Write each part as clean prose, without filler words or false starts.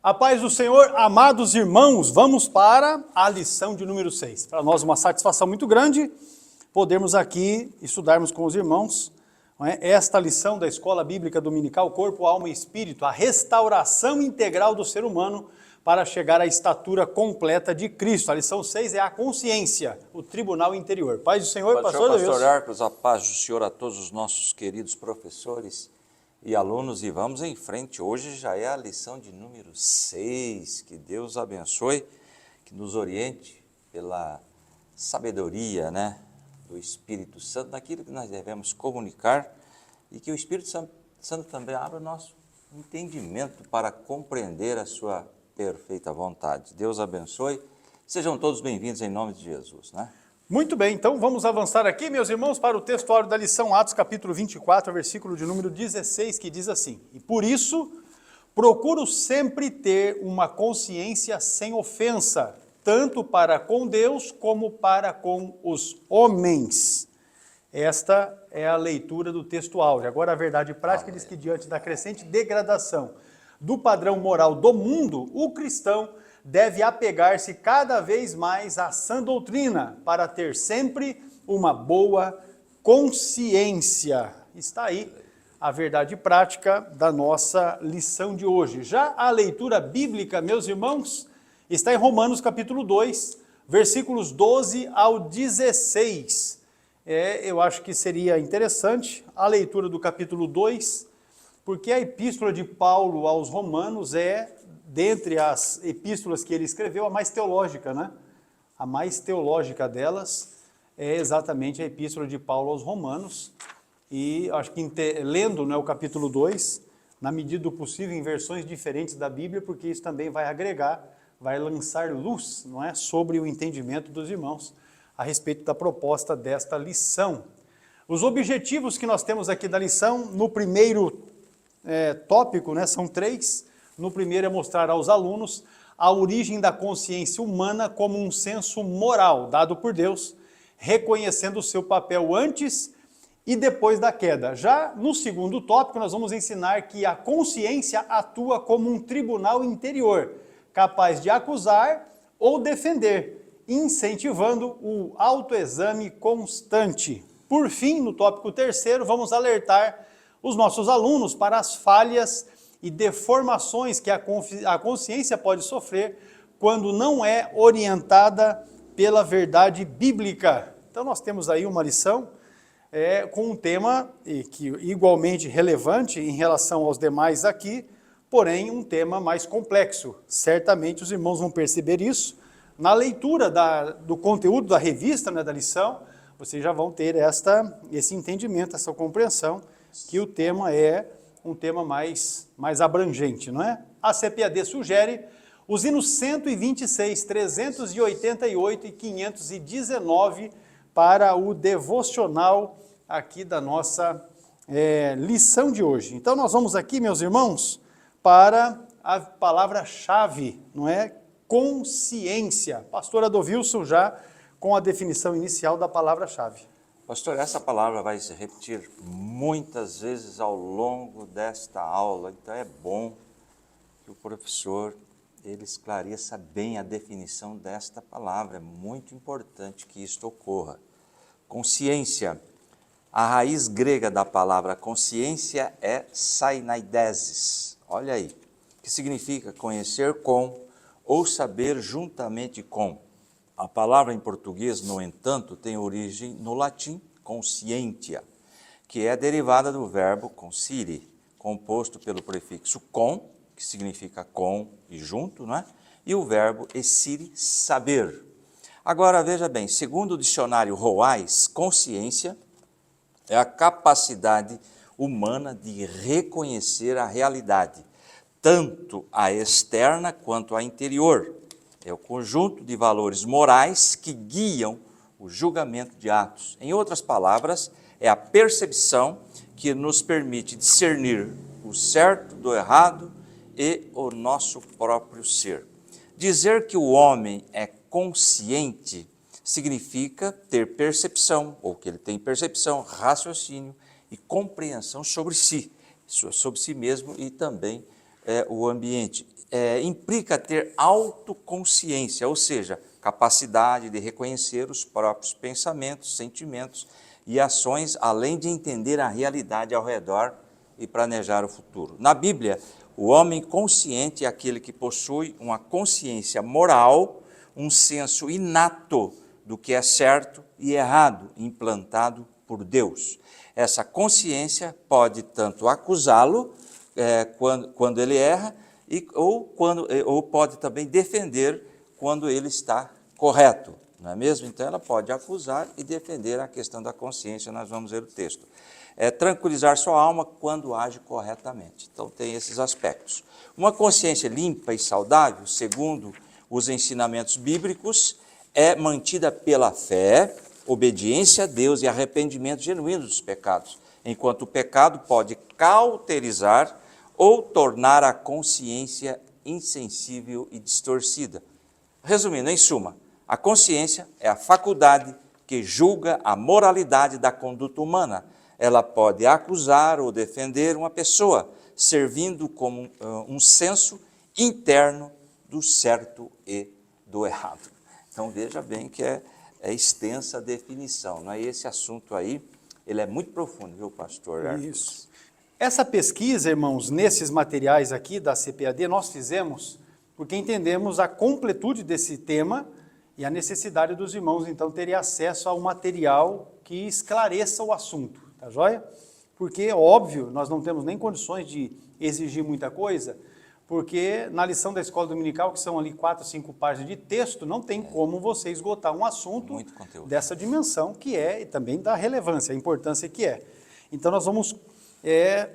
A paz do Senhor, amados irmãos, vamos para a lição de número 6. Para nós uma satisfação muito grande podermos aqui estudarmos com os irmãos, não é? Esta lição da Escola Bíblica Dominical, Corpo, Alma e Espírito, a restauração integral do ser humano para chegar à estatura completa de Cristo. A lição 6 é a consciência, o tribunal interior. Paz do Senhor, pastor Deus. Pastor Arcos, a paz do Senhor a todos os nossos queridos professores e alunos, e vamos em frente. Hoje já é a lição de número 6, que Deus abençoe, que nos oriente pela sabedoria, do Espírito Santo, naquilo que nós devemos comunicar, e que o Espírito Santo também abra o nosso entendimento para compreender a sua perfeita vontade. Deus abençoe, sejam todos bem-vindos em nome de Jesus, Muito bem, então vamos avançar aqui, meus irmãos, para o textuário da lição Atos, capítulo 24, versículo de número 16, que diz assim: E por isso, procuro sempre ter uma consciência sem ofensa, tanto para com Deus como para com os homens. Esta é a leitura do texto áureo. Agora, a verdade prática diz que, diante da crescente degradação do padrão moral do mundo, o cristão deve apegar-se cada vez mais à sã doutrina para ter sempre uma boa consciência. Está aí a verdade prática da nossa lição de hoje. Já a leitura bíblica, meus irmãos, está em Romanos capítulo 2, versículos 12 ao 16. Eu acho que seria interessante a leitura do capítulo 2, porque a epístola de Paulo aos Romanos é, dentre as epístolas que ele escreveu, a mais teológica, A mais teológica delas é exatamente a epístola de Paulo aos Romanos. E acho que lendo o capítulo 2, na medida do possível, em versões diferentes da Bíblia, porque isso também vai agregar, vai lançar luz, sobre o entendimento dos irmãos a respeito da proposta desta lição. Os objetivos que nós temos aqui da lição, no primeiro tópico, são 3. No primeiro é mostrar aos alunos a origem da consciência humana como um senso moral dado por Deus, reconhecendo o seu papel antes e depois da queda. Já no segundo tópico, nós vamos ensinar que a consciência atua como um tribunal interior, capaz de acusar ou defender, incentivando o autoexame constante. Por fim, no tópico terceiro, vamos alertar os nossos alunos para as falhas e deformações que a consciência pode sofrer quando não é orientada pela verdade bíblica. Então nós temos aí uma lição com um tema que igualmente relevante em relação aos demais aqui, porém um tema mais complexo. Certamente os irmãos vão perceber isso. Na leitura do conteúdo da revista, da lição, vocês já vão ter esse entendimento, essa compreensão, que o tema é um tema mais abrangente, A CPAD sugere os hinos 126, 388 e 519 para o devocional aqui da nossa lição de hoje. Então nós vamos aqui, meus irmãos, para a palavra-chave, Consciência. Pastor Adovilson já com a definição inicial da palavra-chave. Pastor, essa palavra vai se repetir muitas vezes ao longo desta aula, então é bom que o professor ele esclareça bem a definição desta palavra. É muito importante que isto ocorra. Consciência. A raiz grega da palavra consciência é sainaidesis. Olha aí, que significa conhecer com ou saber juntamente com. A palavra em português, no entanto, tem origem no latim conscientia, que é derivada do verbo conscire, composto pelo prefixo com, que significa com e junto, E o verbo essire, saber. Agora, veja bem, segundo o dicionário Roais, consciência é a capacidade humana de reconhecer a realidade, tanto a externa quanto a interior. É o conjunto de valores morais que guiam o julgamento de atos. Em outras palavras, é a percepção que nos permite discernir o certo do errado e o nosso próprio ser. Dizer que o homem é consciente significa ter percepção, ou que ele tem percepção, raciocínio e compreensão sobre si mesmo e também o ambiente. Implica ter autoconsciência, ou seja, capacidade de reconhecer os próprios pensamentos, sentimentos e ações, além de entender a realidade ao redor e planejar o futuro. Na Bíblia, o homem consciente é aquele que possui uma consciência moral, um senso inato do que é certo e errado, implantado por Deus. Essa consciência pode tanto acusá-lo quando ele erra, ou pode também defender quando ele está correto, não é mesmo? Então ela pode acusar e defender a questão da consciência, nós vamos ver o texto. Tranquilizar sua alma quando age corretamente. Então tem esses aspectos. Uma consciência limpa e saudável, segundo os ensinamentos bíblicos, é mantida pela fé, obediência a Deus e arrependimento genuíno dos pecados, enquanto o pecado pode cauterizar ou tornar a consciência insensível e distorcida. Resumindo, em suma, a consciência é a faculdade que julga a moralidade da conduta humana. Ela pode acusar ou defender uma pessoa, servindo como um senso interno do certo e do errado. Então veja bem que é extensa a definição, não é? Esse assunto aí, ele é muito profundo, viu, pastor Arthur? Isso. Essa pesquisa, irmãos, nesses materiais aqui da CPAD, nós fizemos porque entendemos a completude desse tema e a necessidade dos irmãos, então, terem acesso ao material que esclareça o assunto, tá joia? Porque, óbvio, nós não temos nem condições de exigir muita coisa, porque na lição da escola dominical, que são ali 4, 5 páginas de texto, não tem como você esgotar um assunto dessa dimensão que é, e também da relevância, a importância que é. Então nós vamos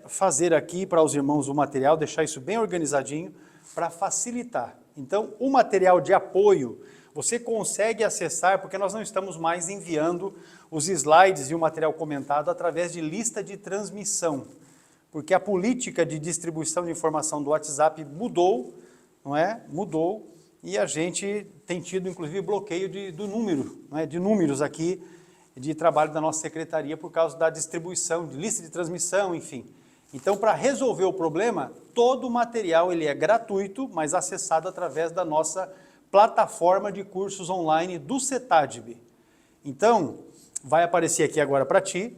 fazer aqui para os irmãos o material, deixar isso bem organizadinho, para facilitar. Então o material de apoio, você consegue acessar, porque nós não estamos mais enviando os slides e o material comentado através de lista de transmissão, porque a política de distribuição de informação do WhatsApp mudou, não é? Mudou, e a gente tem tido, inclusive, bloqueio do número, não é? De números aqui de trabalho da nossa secretaria por causa da distribuição, de lista de transmissão, enfim. Então, para resolver o problema, todo o material ele é gratuito, mas acessado através da nossa plataforma de cursos online do CETADB. Então, vai aparecer aqui agora para ti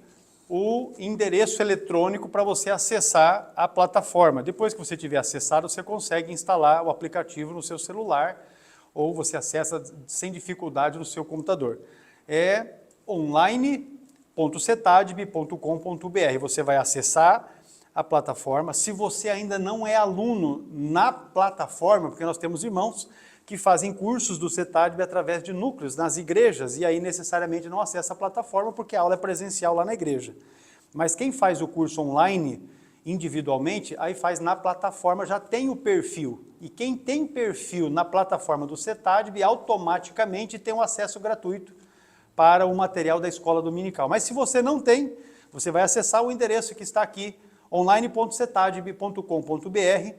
o endereço eletrônico para você acessar a plataforma. Depois que você tiver acessado, você consegue instalar o aplicativo no seu celular ou você acessa sem dificuldade no seu computador. É online.cetadb.com.br. Você vai acessar a plataforma. Se você ainda não é aluno na plataforma, porque nós temos irmãos que fazem cursos do CETADB através de núcleos nas igrejas, e aí necessariamente não acessa a plataforma porque a aula é presencial lá na igreja. Mas quem faz o curso online, individualmente, aí faz na plataforma, já tem o perfil. E quem tem perfil na plataforma do CETADB, automaticamente tem um acesso gratuito para o material da escola dominical. Mas se você não tem, você vai acessar o endereço que está aqui, online.cetadb.com.br,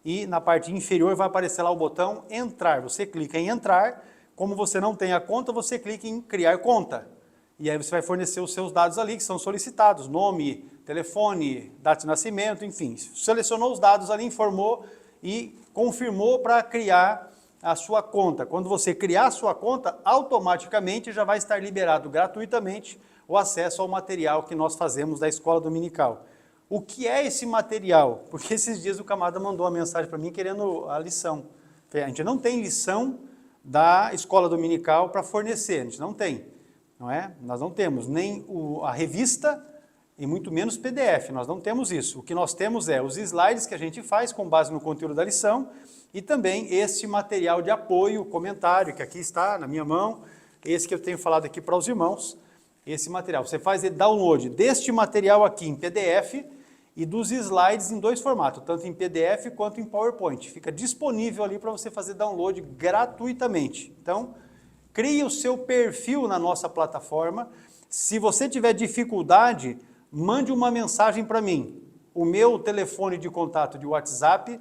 e na parte inferior vai aparecer lá o botão entrar. Você clica em entrar, como você não tem a conta, você clica em criar conta. E aí você vai fornecer os seus dados ali que são solicitados, nome, telefone, data de nascimento, enfim. Selecionou os dados ali, informou e confirmou para criar a sua conta. Quando você criar a sua conta, automaticamente já vai estar liberado gratuitamente o acesso ao material que nós fazemos da escola dominical. O que é esse material? Porque esses dias o camarada mandou uma mensagem para mim querendo a lição. A gente não tem lição da escola dominical para fornecer, a gente não tem, não é? Nós não temos nem a revista e muito menos PDF, nós não temos isso. O que nós temos é os slides que a gente faz com base no conteúdo da lição e também esse material de apoio, comentário, que aqui está na minha mão, esse que eu tenho falado aqui para os irmãos, esse material. Você faz download deste material aqui em PDF e dos slides em 2 formatos, tanto em PDF quanto em PowerPoint. Fica disponível ali para você fazer download gratuitamente. Então, crie o seu perfil na nossa plataforma. Se você tiver dificuldade, mande uma mensagem para mim. O meu telefone de contato de WhatsApp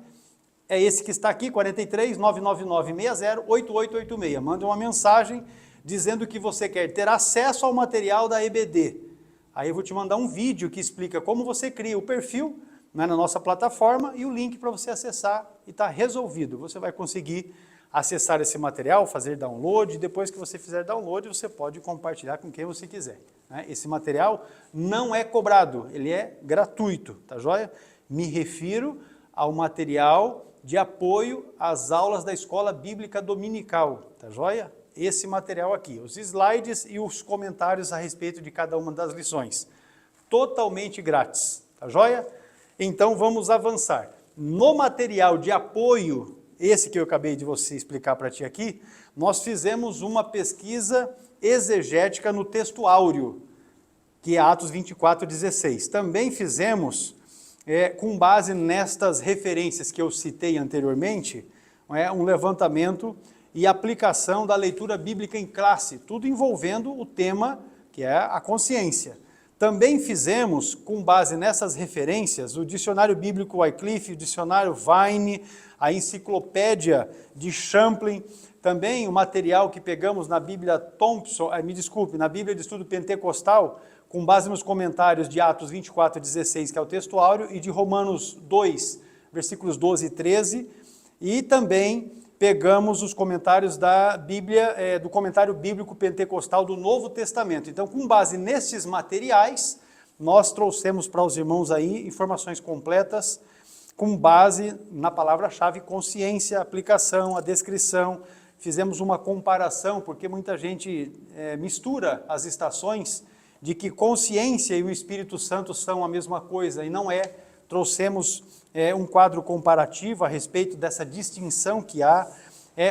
é esse que está aqui, 43 999 60 8886. Mande uma mensagem dizendo que você quer ter acesso ao material da EBD. Aí eu vou te mandar um vídeo que explica como você cria o perfil na nossa plataforma e o link para você acessar e está resolvido. Você vai conseguir acessar esse material, fazer download, e depois que você fizer download, você pode compartilhar com quem você quiser. Né? Esse material não é cobrado, ele é gratuito, tá joia? Me refiro ao material de apoio às aulas da Escola Bíblica Dominical, tá joia? Esse material aqui, os slides e os comentários a respeito de cada uma das lições. Totalmente grátis, tá joia? Então vamos avançar. No material de apoio, esse que eu acabei de você explicar para ti aqui, nós fizemos uma pesquisa exegética no texto áureo, que é Atos 24:16. Também fizemos, com base nestas referências que eu citei anteriormente, um levantamento e aplicação da leitura bíblica em classe, tudo envolvendo o tema que é a consciência. Também fizemos, com base nessas referências, o dicionário bíblico Wycliffe, o dicionário Vine, a enciclopédia de Champlin, também o material que pegamos na Bíblia Thompson, na Bíblia de Estudo Pentecostal, com base nos comentários de Atos 24:16, que é o texto áureo, e de Romanos 2, versículos 12 e 13, e também pegamos os comentários da Bíblia, do comentário bíblico pentecostal do Novo Testamento. Então, com base nesses materiais, nós trouxemos para os irmãos aí informações completas, com base na palavra-chave consciência, aplicação, a descrição. Fizemos uma comparação, porque muita gente mistura as estações, de que consciência e o Espírito Santo são a mesma coisa, e não é. Trouxemos um quadro comparativo a respeito dessa distinção que há,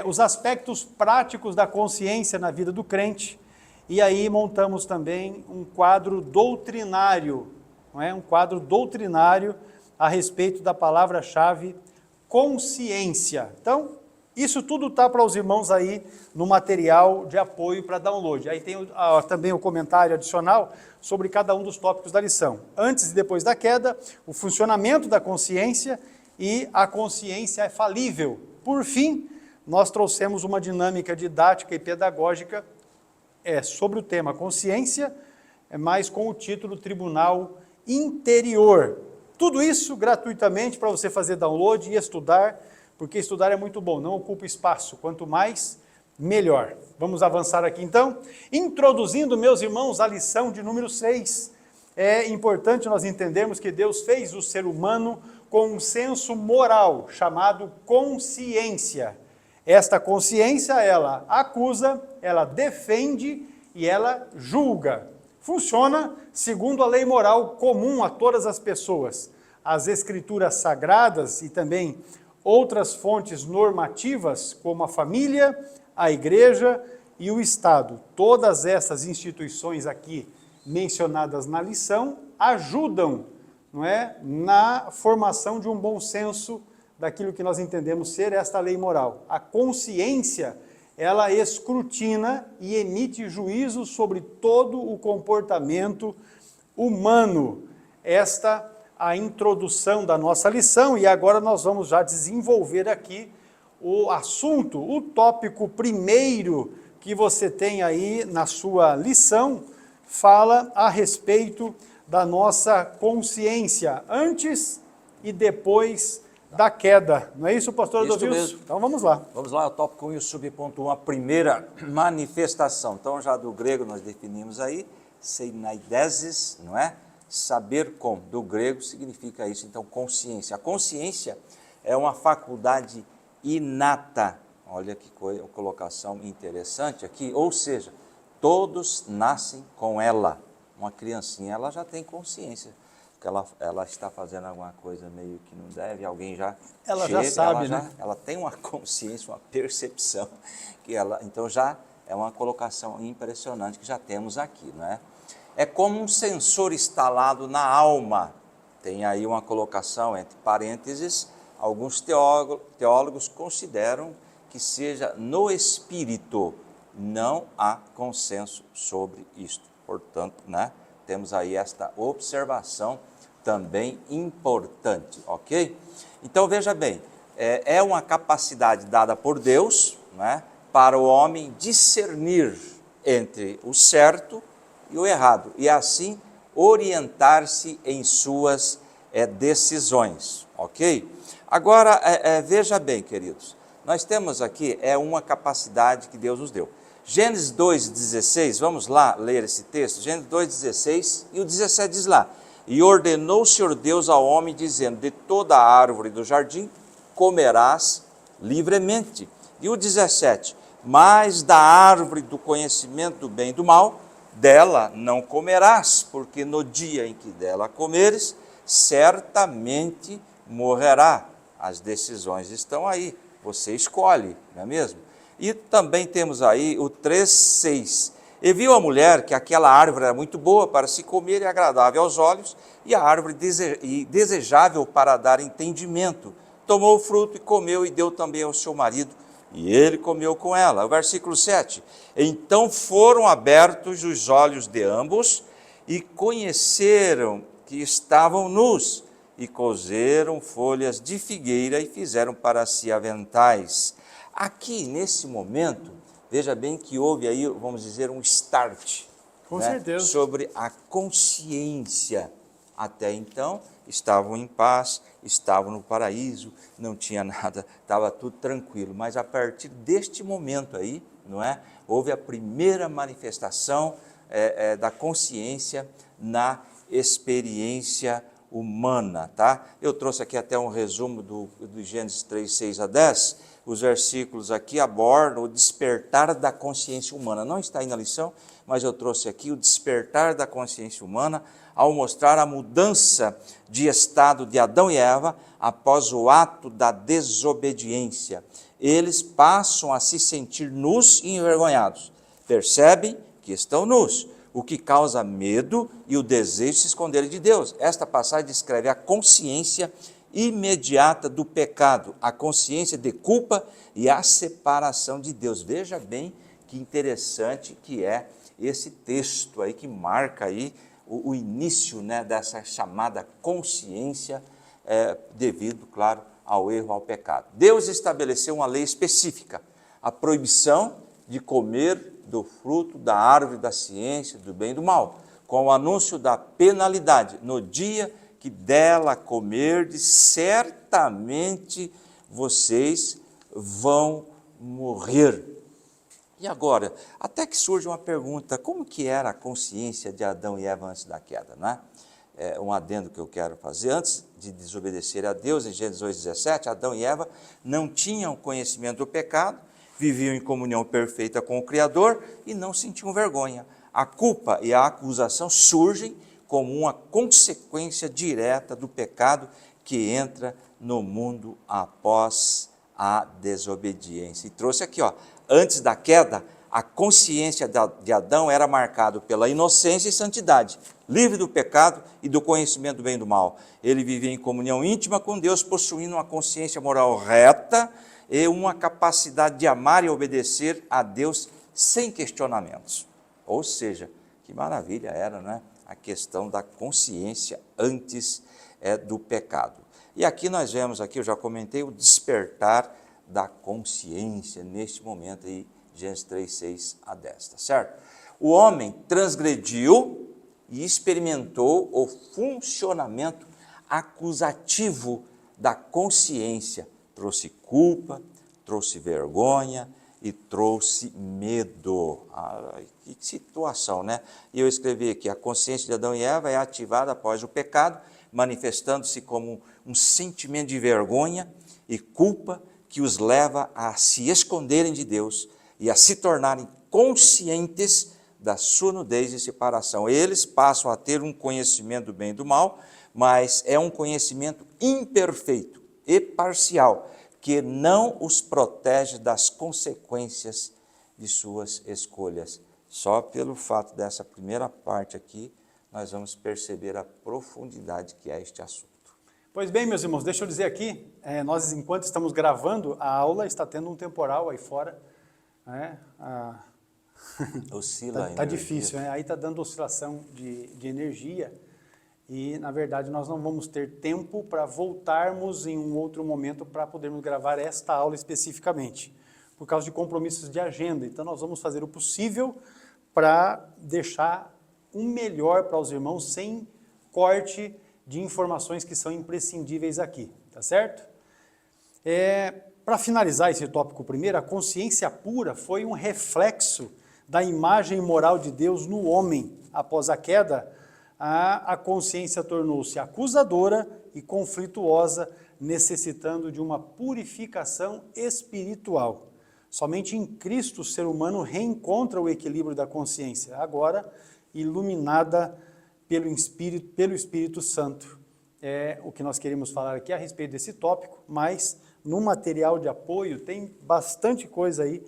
os aspectos práticos da consciência na vida do crente, e aí montamos também um quadro doutrinário, um quadro doutrinário a respeito da palavra-chave consciência. Então, isso tudo está para os irmãos aí no material de apoio para download. Aí tem também o comentário adicional sobre cada um dos tópicos da lição. Antes e depois da queda, o funcionamento da consciência e a consciência é falível. Por fim, nós trouxemos uma dinâmica didática e pedagógica sobre o tema consciência, mas com o título Tribunal Interior. Tudo isso gratuitamente para você fazer download e estudar, porque estudar é muito bom, não ocupa espaço, quanto mais, melhor. Vamos avançar aqui então, introduzindo, meus irmãos, a lição de número 6. É importante nós entendermos que Deus fez o ser humano com um senso moral, chamado consciência. Esta consciência, ela acusa, ela defende e ela julga. Funciona segundo a lei moral comum a todas as pessoas. As escrituras sagradas e também outras fontes normativas, como a família, a igreja e o Estado. Todas essas instituições aqui mencionadas na lição ajudam, na formação de um bom senso daquilo que nós entendemos ser esta lei moral. A consciência, ela escrutina e emite juízo sobre todo o comportamento humano. Esta a introdução da nossa lição, e agora nós vamos já desenvolver aqui o assunto, o tópico primeiro que você tem aí na sua lição, fala a respeito da nossa consciência, antes e depois da queda. Não é isso, pastor Adolfo? Então vamos lá. Vamos lá, o tópico 1 e o subponto 1, a primeira manifestação. Então já do grego nós definimos aí, seinaidesis, não é? Saber como, do grego significa isso, então consciência. A consciência é uma faculdade inata, olha que colocação interessante aqui, ou seja, todos nascem com ela. Uma criancinha, ela já tem consciência, que ela está fazendo alguma coisa meio que não deve, alguém já já sabe, né? Ela tem uma consciência, uma percepção, que ela, então já é uma colocação impressionante que já temos aqui, não é? É como um sensor instalado na alma. Tem aí uma colocação entre parênteses, alguns teólogos consideram que seja no espírito, não há consenso sobre isto. Portanto, temos aí esta observação também importante, ok? Então veja bem, é uma capacidade dada por Deus, para o homem discernir entre o certo e o errado, e assim orientar-se em suas decisões, ok? Agora, veja bem, queridos, nós temos aqui uma capacidade que Deus nos deu. Gênesis 2,16, vamos lá ler esse texto, Gênesis 2,16 e o 17 diz lá, e ordenou o Senhor Deus ao homem, dizendo, de toda a árvore do jardim comerás livremente. E o 17, mas da árvore do conhecimento do bem e do mal, dela não comerás, porque no dia em que dela comeres, certamente morrerá. As decisões estão aí, você escolhe, não é mesmo? E também temos aí o 3,6. E viu a mulher que aquela árvore era muito boa para se comer e agradável aos olhos, e a árvore desejável para dar entendimento. Tomou o fruto e comeu e deu também ao seu marido, e ele comeu com ela. O versículo 7. Então foram abertos os olhos de ambos e conheceram que estavam nus, e coseram folhas de figueira e fizeram para si aventais. Aqui, nesse momento, veja bem que houve aí, vamos dizer, um start. Com certeza. Sobre a consciência. Até então, estavam em paz, estavam no paraíso, não tinha nada, estava tudo tranquilo. Mas a partir deste momento aí, não é? Houve a primeira manifestação da consciência na experiência humana, tá? Eu trouxe aqui até um resumo do Gênesis 3, 6 a 10, os versículos aqui abordam o despertar da consciência humana. Não está aí na lição, mas eu trouxe aqui o despertar da consciência humana ao mostrar a mudança de estado de Adão e Eva após o ato da desobediência. Eles passam a se sentir nus e envergonhados. Percebem que estão nus, o que causa medo e o desejo de se esconderem de Deus. Esta passagem descreve a consciência imediata do pecado, a consciência de culpa e a separação de Deus. Veja bem que interessante que é esse texto aí que marca aí o início, né, dessa chamada consciência devido, claro, ao erro, ao pecado. Deus estabeleceu uma lei específica, a proibição de comer do fruto da árvore da ciência, do bem e do mal, com o anúncio da penalidade. No dia que dela comerdes, certamente vocês vão morrer. E agora, até que surge uma pergunta, como que era a consciência de Adão e Eva antes da queda, não é? Um adendo que eu quero fazer, antes de desobedecer a Deus, em Gênesis 2,17, Adão e Eva não tinham conhecimento do pecado, viviam em comunhão perfeita com o Criador e não sentiam vergonha. A culpa e a acusação surgem como uma consequência direta do pecado que entra no mundo após a desobediência. E trouxe aqui, antes da queda, a consciência de Adão era marcada pela inocência e santidade, livre do pecado e do conhecimento do bem e do mal. Ele vivia em comunhão íntima com Deus, possuindo uma consciência moral reta e uma capacidade de amar e obedecer a Deus sem questionamentos. Ou seja, que maravilha era, não é? A questão da consciência antes do pecado. E aqui nós vemos, aqui eu já comentei, o despertar da consciência neste momento aí, Gênesis 3, 6 a 10, tá certo? O homem transgrediu e experimentou o funcionamento acusativo da consciência. Trouxe culpa, trouxe vergonha e trouxe medo. Que situação, né? E eu escrevi aqui, a consciência de Adão e Eva é ativada após o pecado, manifestando-se como um sentimento de vergonha e culpa que os leva a se esconderem de Deus e a se tornarem conscientes da sua nudez e separação. Eles passam a ter um conhecimento do bem e do mal, mas é um conhecimento imperfeito e parcial, que não os protege das consequências de suas escolhas. Só pelo fato dessa primeira parte aqui, nós vamos perceber a profundidade que é este assunto. Pois bem, meus irmãos, deixa eu dizer aqui, nós enquanto estamos gravando, a aula está tendo um temporal aí fora, né? Oscila Está difícil, né? Aí está dando oscilação de energia e, na verdade, nós não vamos ter tempo para voltarmos em um outro momento para podermos gravar esta aula especificamente, por causa de compromissos de agenda. Então, nós vamos fazer o possível para deixar um melhor para os irmãos, sem corte de informações que são imprescindíveis aqui, tá certo? Para finalizar esse tópico primeiro, a consciência pura foi um reflexo da imagem moral de Deus no homem. Após a queda, a consciência tornou-se acusadora e conflituosa, necessitando de uma purificação espiritual. Somente em Cristo o ser humano reencontra o equilíbrio da consciência, agora iluminada pelo Espírito Santo. É o que nós queremos falar aqui a respeito desse tópico, mas no material de apoio tem bastante coisa aí,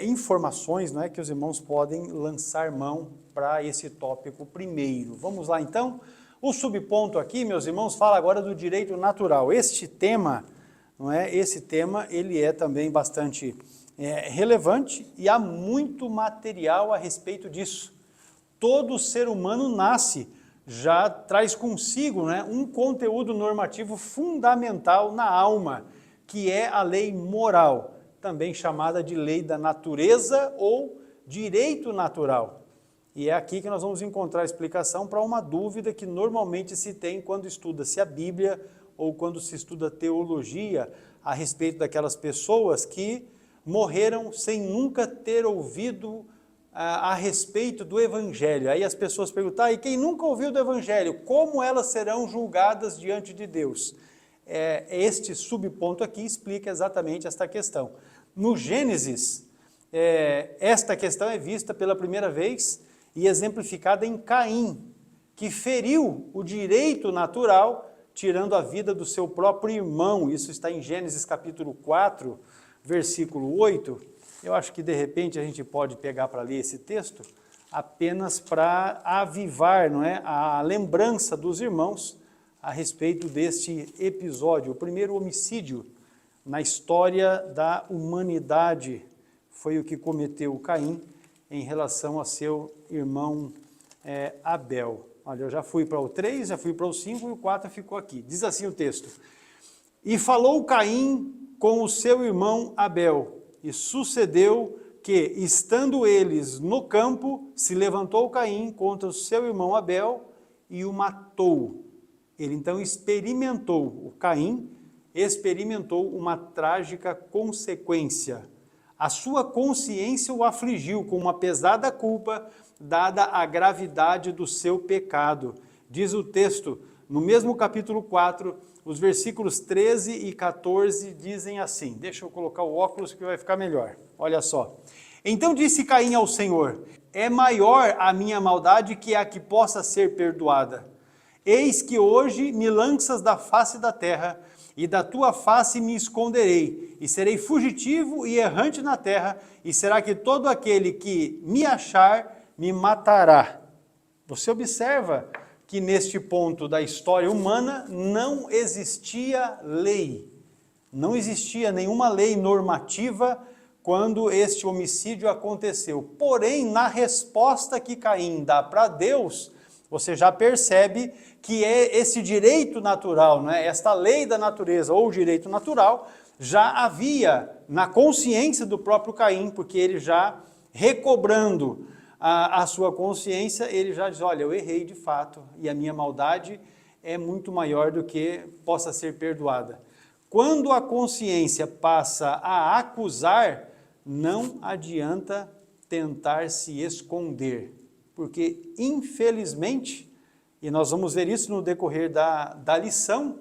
informações, não é, que os irmãos podem lançar mão para esse tópico primeiro. Vamos lá então? O subponto aqui, meus irmãos, fala agora do direito natural. Este tema, não é? Esse tema, ele é também bastante relevante e há muito material a respeito disso. Todo ser humano nasce, já traz consigo, né, um conteúdo normativo fundamental na alma, que é a lei moral, também chamada de lei da natureza ou direito natural. E é aqui que nós vamos encontrar a explicação para uma dúvida que normalmente se tem quando estuda-se a Bíblia ou quando se estuda teologia a respeito daquelas pessoas que morreram sem nunca ter ouvido a respeito do Evangelho. Aí as pessoas perguntam, e quem nunca ouviu do Evangelho, como elas serão julgadas diante de Deus? Este subponto aqui explica exatamente esta questão. No Gênesis, esta questão é vista pela primeira vez e exemplificada em Caim, que feriu o direito natural, tirando a vida do seu próprio irmão. Isso está em Gênesis capítulo 4, versículo 8. Eu acho que de repente a gente pode pegar para ler esse texto apenas para avivar, não é, a lembrança dos irmãos a respeito deste episódio. O primeiro homicídio na história da humanidade foi o que cometeu Caim em relação a seu irmão Abel. Olha, eu já fui para o 3, já fui para o 5 e o 4 ficou aqui. Diz assim o texto: E falou Caim com o seu irmão Abel, e sucedeu que, estando eles no campo, se levantou Caim contra o seu irmão Abel e o matou. Ele então o Caim experimentou uma trágica consequência. A sua consciência o afligiu com uma pesada culpa, dada a gravidade do seu pecado. Diz o texto, no mesmo capítulo 4, os versículos 13 e 14 dizem assim, deixa eu colocar o óculos que vai ficar melhor, olha só. Então disse Caim ao Senhor, é maior a minha maldade que a que possa ser perdoada. Eis que hoje me lanças da face da terra, e da tua face me esconderei, e serei fugitivo e errante na terra, e será que todo aquele que me achar me matará. Você observa que neste ponto da história humana não existia lei, não existia nenhuma lei normativa quando este homicídio aconteceu. Porém, na resposta que Caim dá para Deus, você já percebe que esse direito natural, né, esta lei da natureza ou direito natural, já havia na consciência do próprio Caim, porque ele já recobrando a sua consciência, ele já diz, olha, eu errei de fato e a minha maldade é muito maior do que possa ser perdoada. Quando a consciência passa a acusar, não adianta tentar se esconder, porque infelizmente, e nós vamos ver isso no decorrer da lição,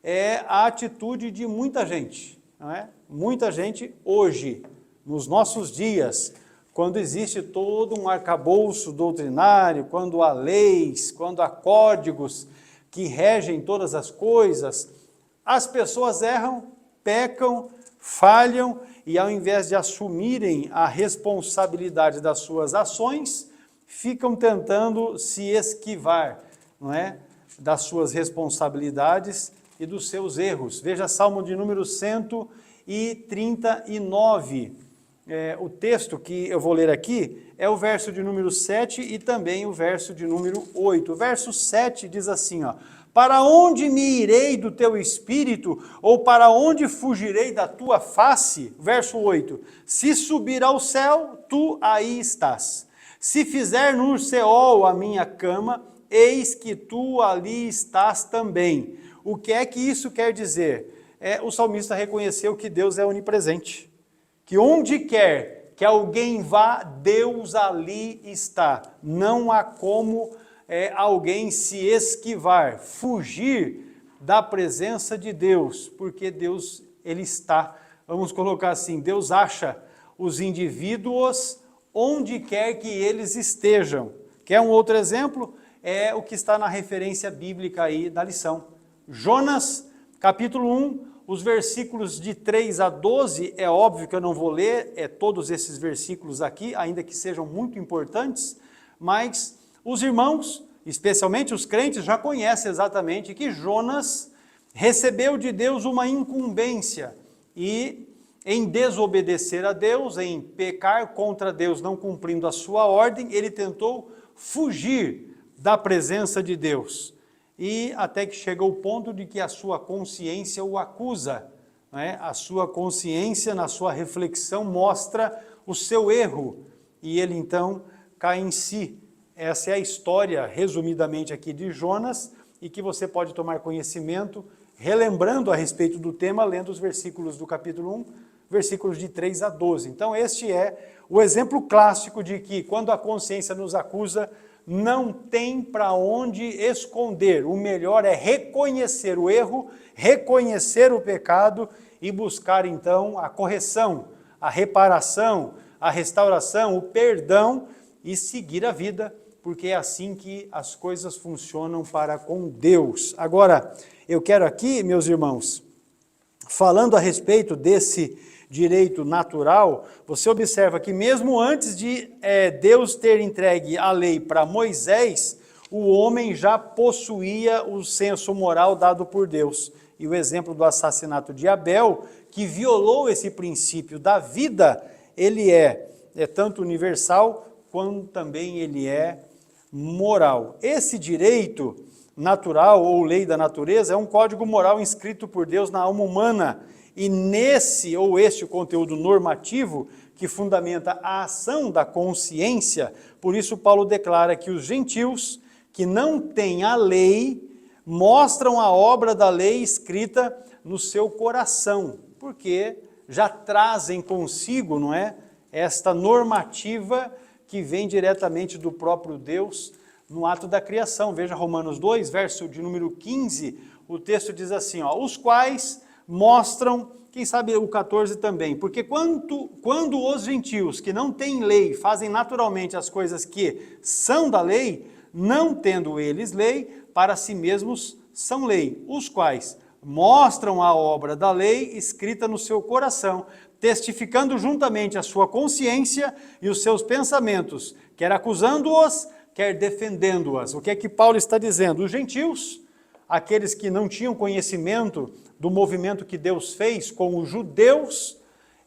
é a atitude de muita gente, não é? Muita gente hoje, nos nossos dias, quando existe todo um arcabouço doutrinário, quando há leis, quando há códigos que regem todas as coisas, as pessoas erram, pecam, falham, e ao invés de assumirem a responsabilidade das suas ações, ficam tentando se esquivar, não é, das suas responsabilidades e dos seus erros. Veja Salmo de número 139. O texto que eu vou ler aqui é o verso de número 7 e também o verso de número 8. O verso 7 diz assim, ó, para onde me irei do teu espírito, ou para onde fugirei da tua face? Verso 8, se subir ao céu, tu aí estás. Se fizer no Seol a minha cama, eis que tu ali estás também. O que é que isso quer dizer? O salmista reconheceu que Deus é onipresente, que onde quer que alguém vá, Deus ali está. Não há como alguém se esquivar, fugir da presença de Deus, porque Deus, ele está. Vamos colocar assim, Deus acha os indivíduos onde quer que eles estejam. Quer um outro exemplo? É o que está na referência bíblica aí da lição. Jonas, capítulo 1, os versículos de 3 a 12, é óbvio que eu não vou ler todos esses versículos aqui, ainda que sejam muito importantes, mas os irmãos, especialmente os crentes, já conhecem exatamente que Jonas recebeu de Deus uma incumbência e, em desobedecer a Deus, em pecar contra Deus, não cumprindo a sua ordem, ele tentou fugir da presença de Deus. E até que chega o ponto de que a sua consciência o acusa, né? A sua consciência, na sua reflexão, mostra o seu erro, e ele então cai em si. Essa é a história, resumidamente aqui, de Jonas, e que você pode tomar conhecimento, relembrando a respeito do tema, lendo os versículos do capítulo 1, versículos de 3 a 12. Então este é o exemplo clássico de que, quando a consciência nos acusa, não tem para onde esconder. O melhor é reconhecer o erro, reconhecer o pecado e buscar então a correção, a reparação, a restauração, o perdão e seguir a vida, porque é assim que as coisas funcionam para com Deus. Agora, eu quero aqui, meus irmãos, falando a respeito desse direito natural, você observa que mesmo antes de Deus ter entregue a lei para Moisés, o homem já possuía o senso moral dado por Deus. E o exemplo do assassinato de Abel, que violou esse princípio da vida, ele é tanto universal, quanto também ele é moral. Esse direito natural, ou lei da natureza, é um código moral inscrito por Deus na alma humana. E este conteúdo normativo que fundamenta a ação da consciência, por isso Paulo declara que os gentios que não têm a lei mostram a obra da lei escrita no seu coração, porque já trazem consigo, não é, esta normativa que vem diretamente do próprio Deus no ato da criação. Veja Romanos 2, verso de número 15, o texto diz assim, os quais mostram, quem sabe o 14 também, porque quando os gentios que não têm lei fazem naturalmente as coisas que são da lei, não tendo eles lei, para si mesmos são lei, os quais mostram a obra da lei escrita no seu coração, testificando juntamente a sua consciência e os seus pensamentos, quer acusando-os, quer defendendo-os. O que é que Paulo está dizendo? Os gentios, aqueles que não tinham conhecimento do movimento que Deus fez com os judeus,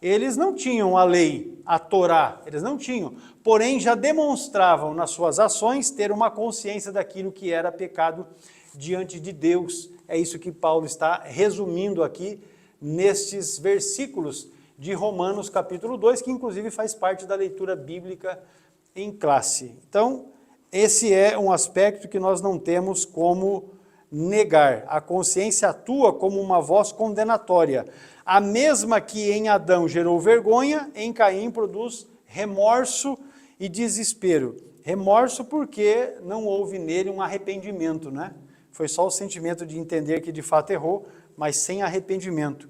eles não tinham a lei, a Torá, eles não tinham, porém já demonstravam nas suas ações ter uma consciência daquilo que era pecado diante de Deus. É isso que Paulo está resumindo aqui nestes versículos de Romanos capítulo 2, que inclusive faz parte da leitura bíblica em classe. Então, esse é um aspecto que nós não temos como negar. A consciência atua como uma voz condenatória. A mesma que em Adão gerou vergonha, em Caim produz remorso e desespero. Remorso porque não houve nele um arrependimento, né? Foi só o sentimento de entender que de fato errou, mas sem arrependimento.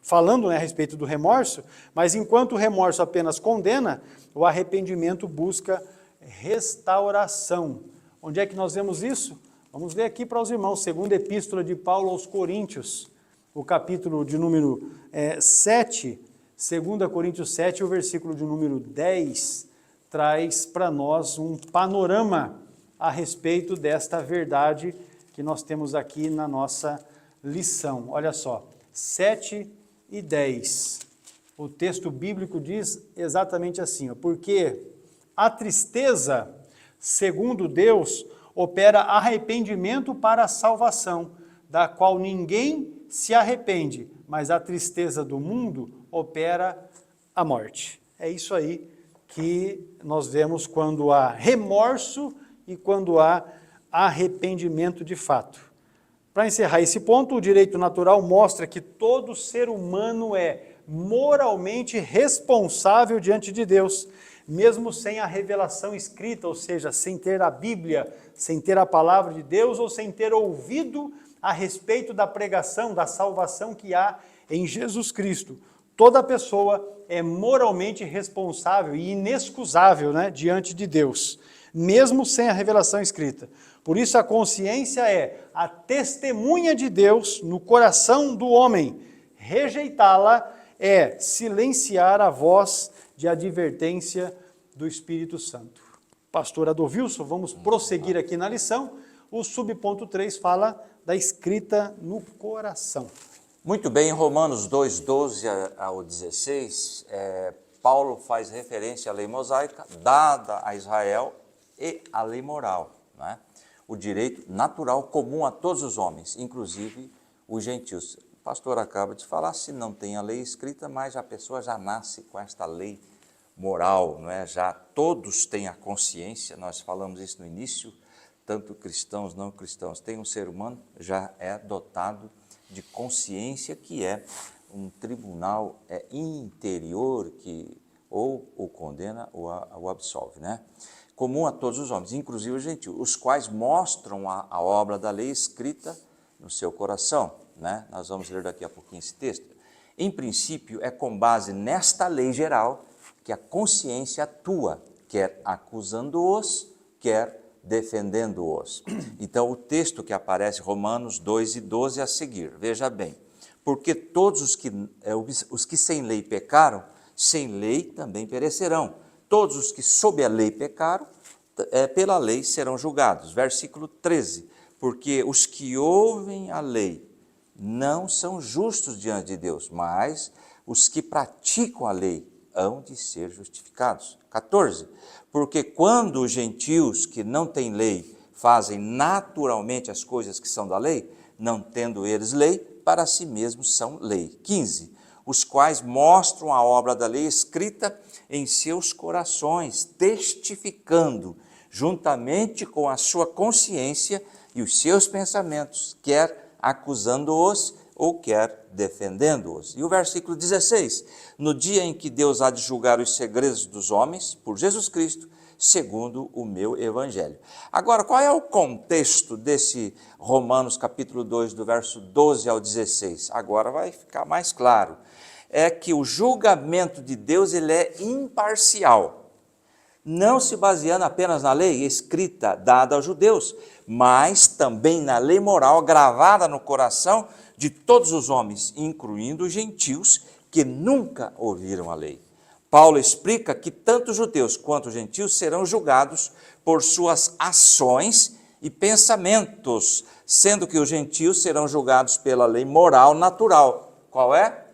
Falando a respeito do remorso, mas enquanto o remorso apenas condena, o arrependimento busca restauração. Onde é que nós vemos isso? Vamos ler aqui para os irmãos, segunda epístola de Paulo aos Coríntios, o capítulo de número 7, 2 Coríntios 7, o versículo de número 10, traz para nós um panorama a respeito desta verdade que nós temos aqui na nossa lição. Olha só, 7 e 10. O texto bíblico diz exatamente assim, porque a tristeza, segundo Deus, opera arrependimento para a salvação, da qual ninguém se arrepende, mas a tristeza do mundo opera a morte. É isso aí que nós vemos quando há remorso e quando há arrependimento de fato. Para encerrar esse ponto, o direito natural mostra que todo ser humano é moralmente responsável diante de Deus, mesmo sem a revelação escrita, ou seja, sem ter a Bíblia, sem ter a palavra de Deus ou sem ter ouvido a respeito da pregação, da salvação que há em Jesus Cristo. Toda pessoa é moralmente responsável e inexcusável, diante de Deus, mesmo sem a revelação escrita. Por isso a consciência é a testemunha de Deus no coração do homem. Rejeitá-la é silenciar a voz de advertência do Espírito Santo. Pastor Adolvilson, vamos prosseguir aqui na lição. O subponto 3 fala da escrita no coração. Muito bem, em Romanos 2, 12 ao 16, Paulo faz referência à lei mosaica dada a Israel e à lei moral, né? O direito natural comum a todos os homens, inclusive os gentios. O pastor acaba de falar, se não tem a lei escrita, mas a pessoa já nasce com esta lei moral, não é? Já todos têm a consciência, nós falamos isso no início, tanto cristãos, não cristãos, tem um ser humano, já é dotado de consciência, que é um tribunal interior que ou o condena ou o absolve, né? Comum a todos os homens, inclusive os gentios, os quais mostram a obra da lei escrita no seu coração, né? Nós vamos ler daqui a pouquinho esse texto. Em princípio, é com base nesta lei geral que a consciência atua, quer acusando-os, quer defendendo-os. Então, o texto que aparece, Romanos 2 e 12, a seguir, veja bem, porque todos os que sem lei pecaram, sem lei também perecerão. Todos os que sob a lei pecaram, pela lei serão julgados. Versículo 13, porque os que ouvem a lei não são justos diante de Deus, mas os que praticam a lei hão de ser justificados. 14, porque quando os gentios que não têm lei fazem naturalmente as coisas que são da lei, não tendo eles lei, para si mesmos são lei. 15, os quais mostram a obra da lei escrita em seus corações, testificando, juntamente com a sua consciência e os seus pensamentos, quer acusando-os ou quer defendendo-os. E o versículo 16, no dia em que Deus há de julgar os segredos dos homens, por Jesus Cristo, segundo o meu evangelho. Agora, qual é o contexto desse Romanos capítulo 2, do verso 12 ao 16? Agora vai ficar mais claro. É que o julgamento de Deus, ele é imparcial, não se baseando apenas na lei escrita dada aos judeus, mas também na lei moral gravada no coração de todos os homens, incluindo os gentios que nunca ouviram a lei. Paulo explica que tanto os judeus quanto os gentios serão julgados por suas ações e pensamentos, sendo que os gentios serão julgados pela lei moral natural. Qual é?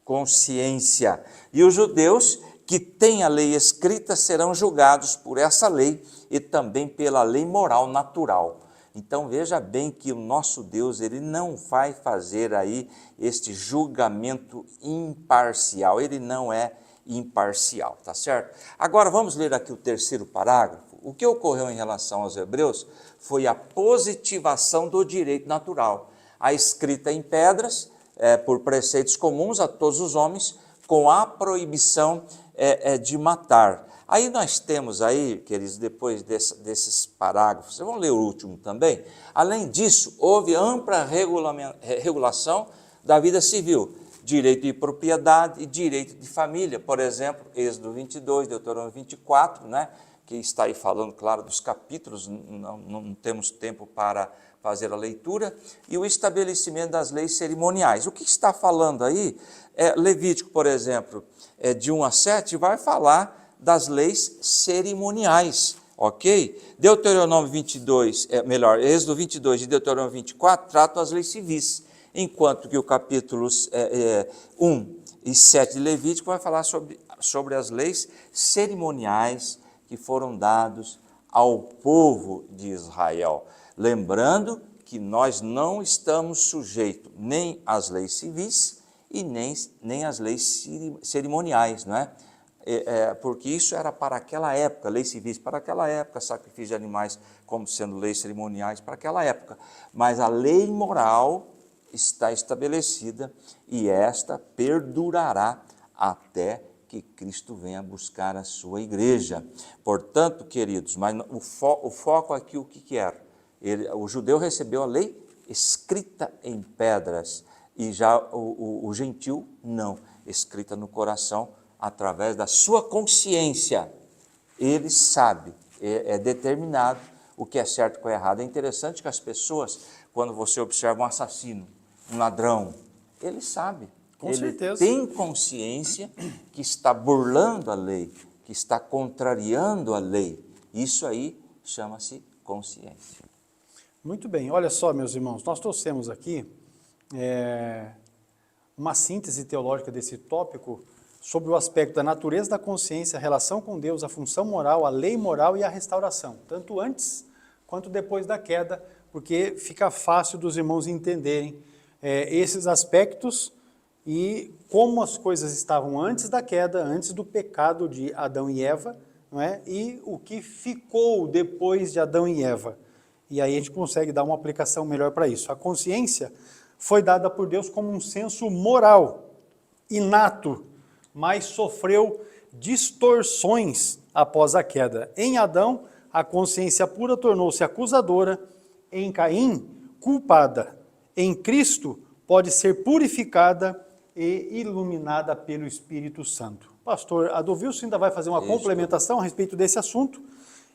Consciência. E os judeus que têm a lei escrita serão julgados por essa lei e também pela lei moral natural. Então veja bem que o nosso Deus, ele não vai fazer aí este julgamento imparcial, ele não é imparcial, tá certo? Agora vamos ler aqui o terceiro parágrafo. O que ocorreu em relação aos hebreus foi a positivação do direito natural, a escrita em pedras, por preceitos comuns a todos os homens, com a proibição de matar. Aí nós temos aí, queridos, depois desses parágrafos, vamos ler o último também. Além disso, houve ampla regulação da vida civil, direito de propriedade e direito de família. Por exemplo, Êxodo 22, Deuteronômio 24, né, que está aí falando, claro, dos capítulos, não temos tempo para fazer a leitura, e o estabelecimento das leis cerimoniais. O que está falando aí? Levítico, por exemplo, de 1 a 7, vai falar das leis cerimoniais, ok? Deuteronômio 22, Êxodo 22 e Deuteronômio 24 tratam as leis civis, enquanto que o capítulos 1 e 7 de Levítico vai falar sobre as leis cerimoniais que foram dados ao povo de Israel. Lembrando que nós não estamos sujeitos nem às leis civis e nem às leis cerimoniais, não é? porque isso era para aquela época, leis civis para aquela época, sacrifício de animais como sendo leis cerimoniais para aquela época. Mas a lei moral está estabelecida e esta perdurará até que Cristo venha buscar a sua igreja. Portanto, queridos, mas o foco aqui o que era? O judeu recebeu a lei escrita em pedras e já o gentil não, escrita no coração através da sua consciência. Ele sabe, é determinado o que é certo e o que é errado. É interessante que as pessoas, quando você observa um assassino, um ladrão, ele sabe, Com ele certeza. tem consciência que está burlando a lei, que está contrariando a lei. Isso aí chama-se consciência. Muito bem, olha só, meus irmãos, nós trouxemos aqui uma síntese teológica desse tópico sobre o aspecto da natureza da consciência, a relação com Deus, a função moral, a lei moral e a restauração, tanto antes quanto depois da queda, porque fica fácil dos irmãos entenderem esses aspectos e como as coisas estavam antes da queda, antes do pecado de Adão e Eva, não é? E o que ficou depois de Adão e Eva. E aí a gente consegue dar uma aplicação melhor para isso. A consciência foi dada por Deus como um senso moral, inato, mas sofreu distorções após a queda. Em Adão, a consciência pura tornou-se acusadora, em Caim, culpada. Em Cristo, pode ser purificada e iluminada pelo Espírito Santo. Pastor Adolvilson ainda vai fazer uma complementação a respeito desse assunto,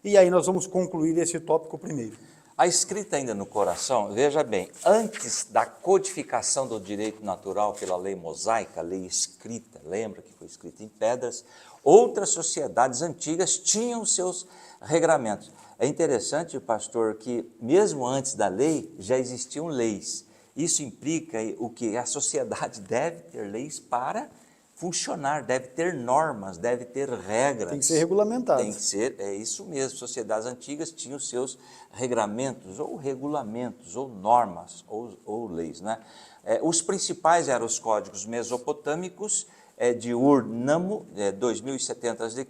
e aí nós vamos concluir esse tópico primeiro. A escrita ainda no coração, veja bem, antes da codificação do direito natural pela lei mosaica, lei escrita, lembra que foi escrita em pedras, outras sociedades antigas tinham seus regramentos. É interessante, pastor, que mesmo antes da lei já existiam leis. Isso implica o que a sociedade deve ter leis para funcionar, deve ter normas, deve ter regras. Tem que ser regulamentado. Tem que ser, é isso mesmo. Sociedades antigas tinham seus regramentos, ou regulamentos, ou normas, ou leis, né? Os principais eram os códigos mesopotâmicos, de Ur-Nammu, 2070 a.C.,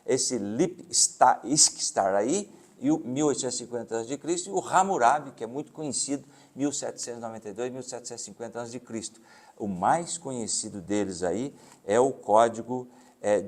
esse Lip-Isktar aí, e o 1850 a.C., e o Hammurabi, que é muito conhecido, 1792, 1750 a.C. O mais conhecido deles aí é o código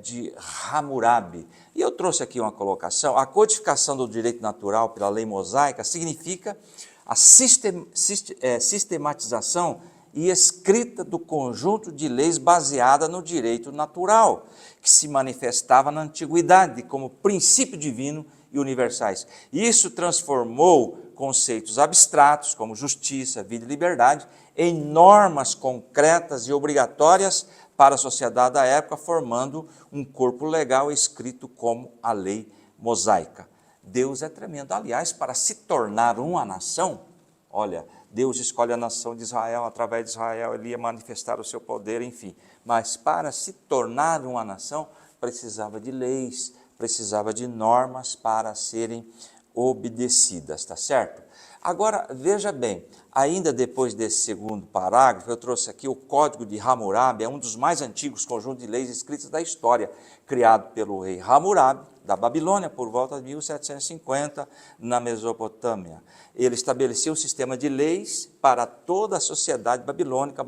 de Hammurabi. E eu trouxe aqui uma colocação: a codificação do direito natural pela lei mosaica significa a sistematização e escrita do conjunto de leis baseada no direito natural, que se manifestava na antiguidade como princípio divino e universais. Isso transformou conceitos abstratos, como justiça, vida e liberdade, em normas concretas e obrigatórias para a sociedade da época, formando um corpo legal escrito como a lei mosaica. Deus é tremendo. Aliás, para se tornar uma nação, olha, Deus escolhe a nação de Israel, através de Israel ele ia manifestar o seu poder, enfim. Mas para se tornar uma nação, precisava de leis, precisava de normas para serem obedecidas, tá certo? Agora, veja bem, ainda depois desse segundo parágrafo, eu trouxe aqui o Código de Hammurabi, é um dos mais antigos conjuntos de leis escritas da história, criado pelo rei Hammurabi, da Babilônia, por volta de 1750, na Mesopotâmia. Ele estabelecia um sistema de leis para toda a sociedade babilônica,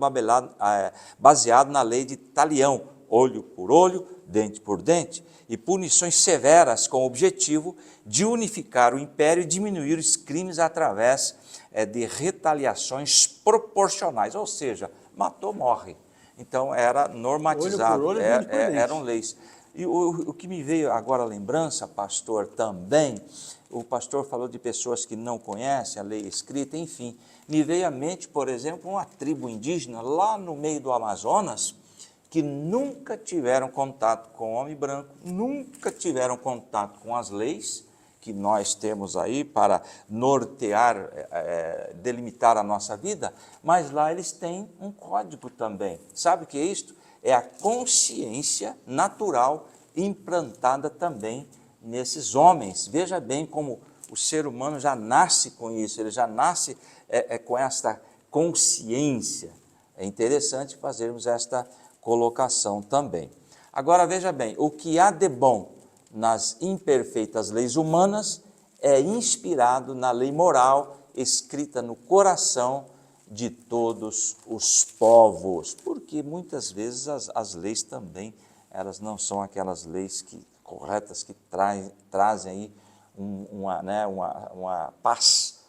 baseado na lei de Talião, olho por olho, dente por dente, e punições severas com o objetivo de unificar o império e diminuir os crimes através de retaliações proporcionais, ou seja, matou, morre. Então era normatizado, olho por olho, dente por dente. Eram leis. E o que me veio agora à lembrança, pastor, também, o pastor falou de pessoas que não conhecem a lei escrita, enfim, me veio à mente, por exemplo, uma tribo indígena lá no meio do Amazonas, que nunca tiveram contato com o homem branco, nunca tiveram contato com as leis que nós temos aí para nortear, delimitar a nossa vida, mas lá eles têm um código também. Sabe o que é isto? É a consciência natural implantada também nesses homens. Veja bem como o ser humano já nasce com isso, ele já nasce com esta consciência. É interessante fazermos esta colocação também. Agora veja bem, o que há de bom nas imperfeitas leis humanas é inspirado na lei moral escrita no coração de todos os povos, porque muitas vezes as leis também, elas não são aquelas leis corretas que trazem aí uma paz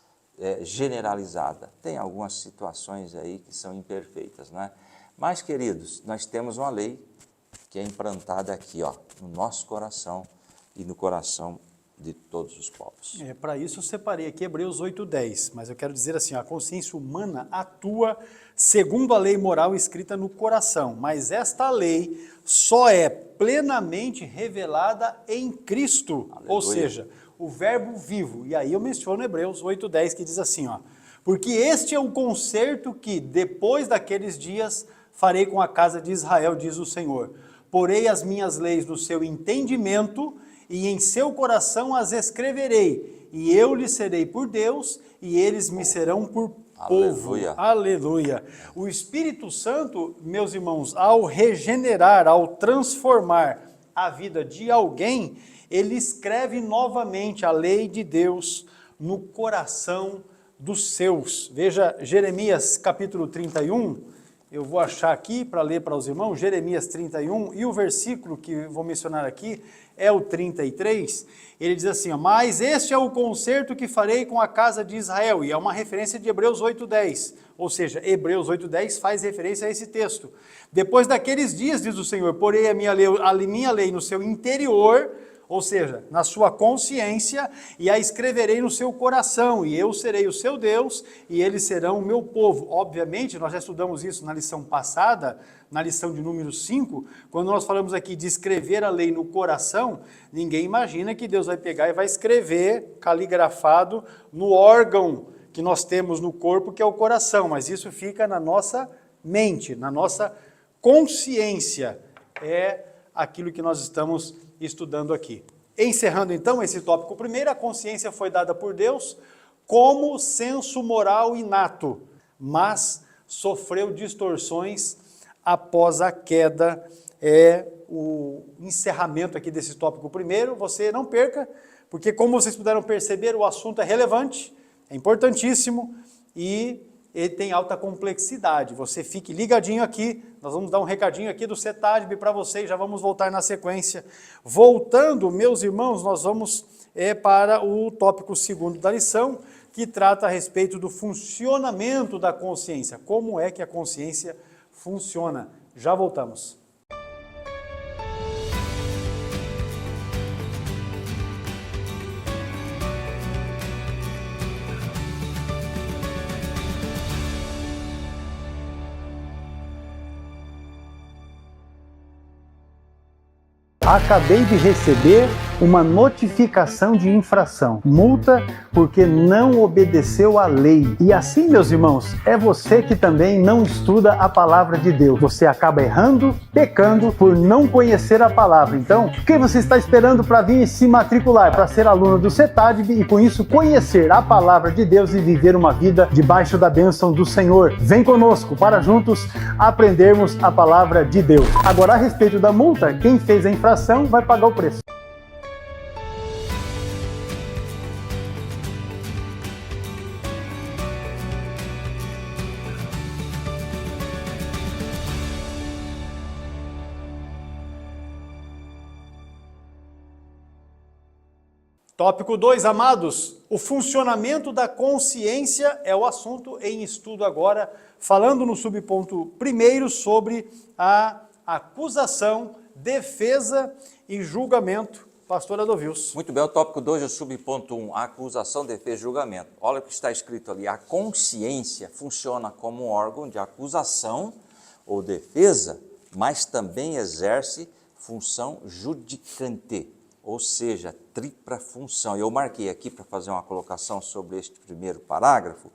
generalizada. Tem algumas situações aí que são imperfeitas, né? Mas, queridos, nós temos uma lei que é implantada aqui, ó, no nosso coração e no coração de todos os povos. Para isso eu separei aqui Hebreus 8:10, mas eu quero dizer assim, a consciência humana atua segundo a lei moral escrita no coração, mas esta lei só é plenamente revelada em Cristo, Aleluia. Ou seja, o verbo vivo. E aí eu menciono Hebreus 8:10, que diz assim, ó, porque este é o concerto que, depois daqueles dias, farei com a casa de Israel, diz o Senhor. Porei as minhas leis no seu entendimento e em seu coração as escreverei, e eu lhes serei por Deus, e eles me serão por povo. Aleluia. Aleluia. O Espírito Santo, meus irmãos, ao regenerar, ao transformar a vida de alguém, ele escreve novamente a lei de Deus no coração dos seus. Veja Jeremias capítulo 31, eu vou achar aqui para ler para os irmãos, Jeremias 31, e o versículo que vou mencionar aqui é o 33, ele diz assim, ó, mas este é o concerto que farei com a casa de Israel, e é uma referência de Hebreus 8:10, ou seja, Hebreus 8:10 faz referência a esse texto. Depois daqueles dias, diz o Senhor, porei a minha lei no seu interior, ou seja, na sua consciência, e a escreverei no seu coração, e eu serei o seu Deus, e eles serão o meu povo. Obviamente, nós já estudamos isso na lição passada, na lição de número 5, quando nós falamos aqui de escrever a lei no coração, ninguém imagina que Deus vai pegar e vai escrever caligrafado no órgão que nós temos no corpo, que é o coração, mas isso fica na nossa mente, na nossa consciência, é aquilo que nós estamos estudando aqui. Encerrando então esse tópico primeiro, a consciência foi dada por Deus como senso moral inato, mas sofreu distorções após a queda. É o encerramento aqui desse tópico primeiro, você não perca, porque como vocês puderam perceber, o assunto é relevante, é importantíssimo e ele tem alta complexidade. Você fique ligadinho aqui, nós vamos dar um recadinho aqui do CETADB para vocês, já vamos voltar na sequência. Voltando, meus irmãos, nós vamos para o tópico segundo da lição, que trata a respeito do funcionamento da consciência. Como é que a consciência funciona? Já voltamos. Acabei de receber uma notificação de infração, multa porque não obedeceu à lei. E assim, meus irmãos, é você que também não estuda a palavra de Deus. Você acaba errando, pecando por não conhecer a palavra. Então, o que você está esperando para vir se matricular, para ser aluno do CETADB e com isso conhecer a palavra de Deus e viver uma vida debaixo da bênção do Senhor? Vem conosco para juntos aprendermos a palavra de Deus. Agora, a respeito da multa, quem fez a infração vai pagar o preço. Tópico 2, amados, o funcionamento da consciência é o assunto em estudo agora, falando no subponto 1 sobre a acusação, defesa e julgamento. Pastor Adovils. Muito bem, o tópico 2 é o subponto 1, acusação, defesa e julgamento. Olha o que está escrito ali, a consciência funciona como um órgão de acusação ou defesa, mas também exerce função judicante, ou seja, tripla função. Eu marquei aqui para fazer uma colocação sobre este primeiro parágrafo.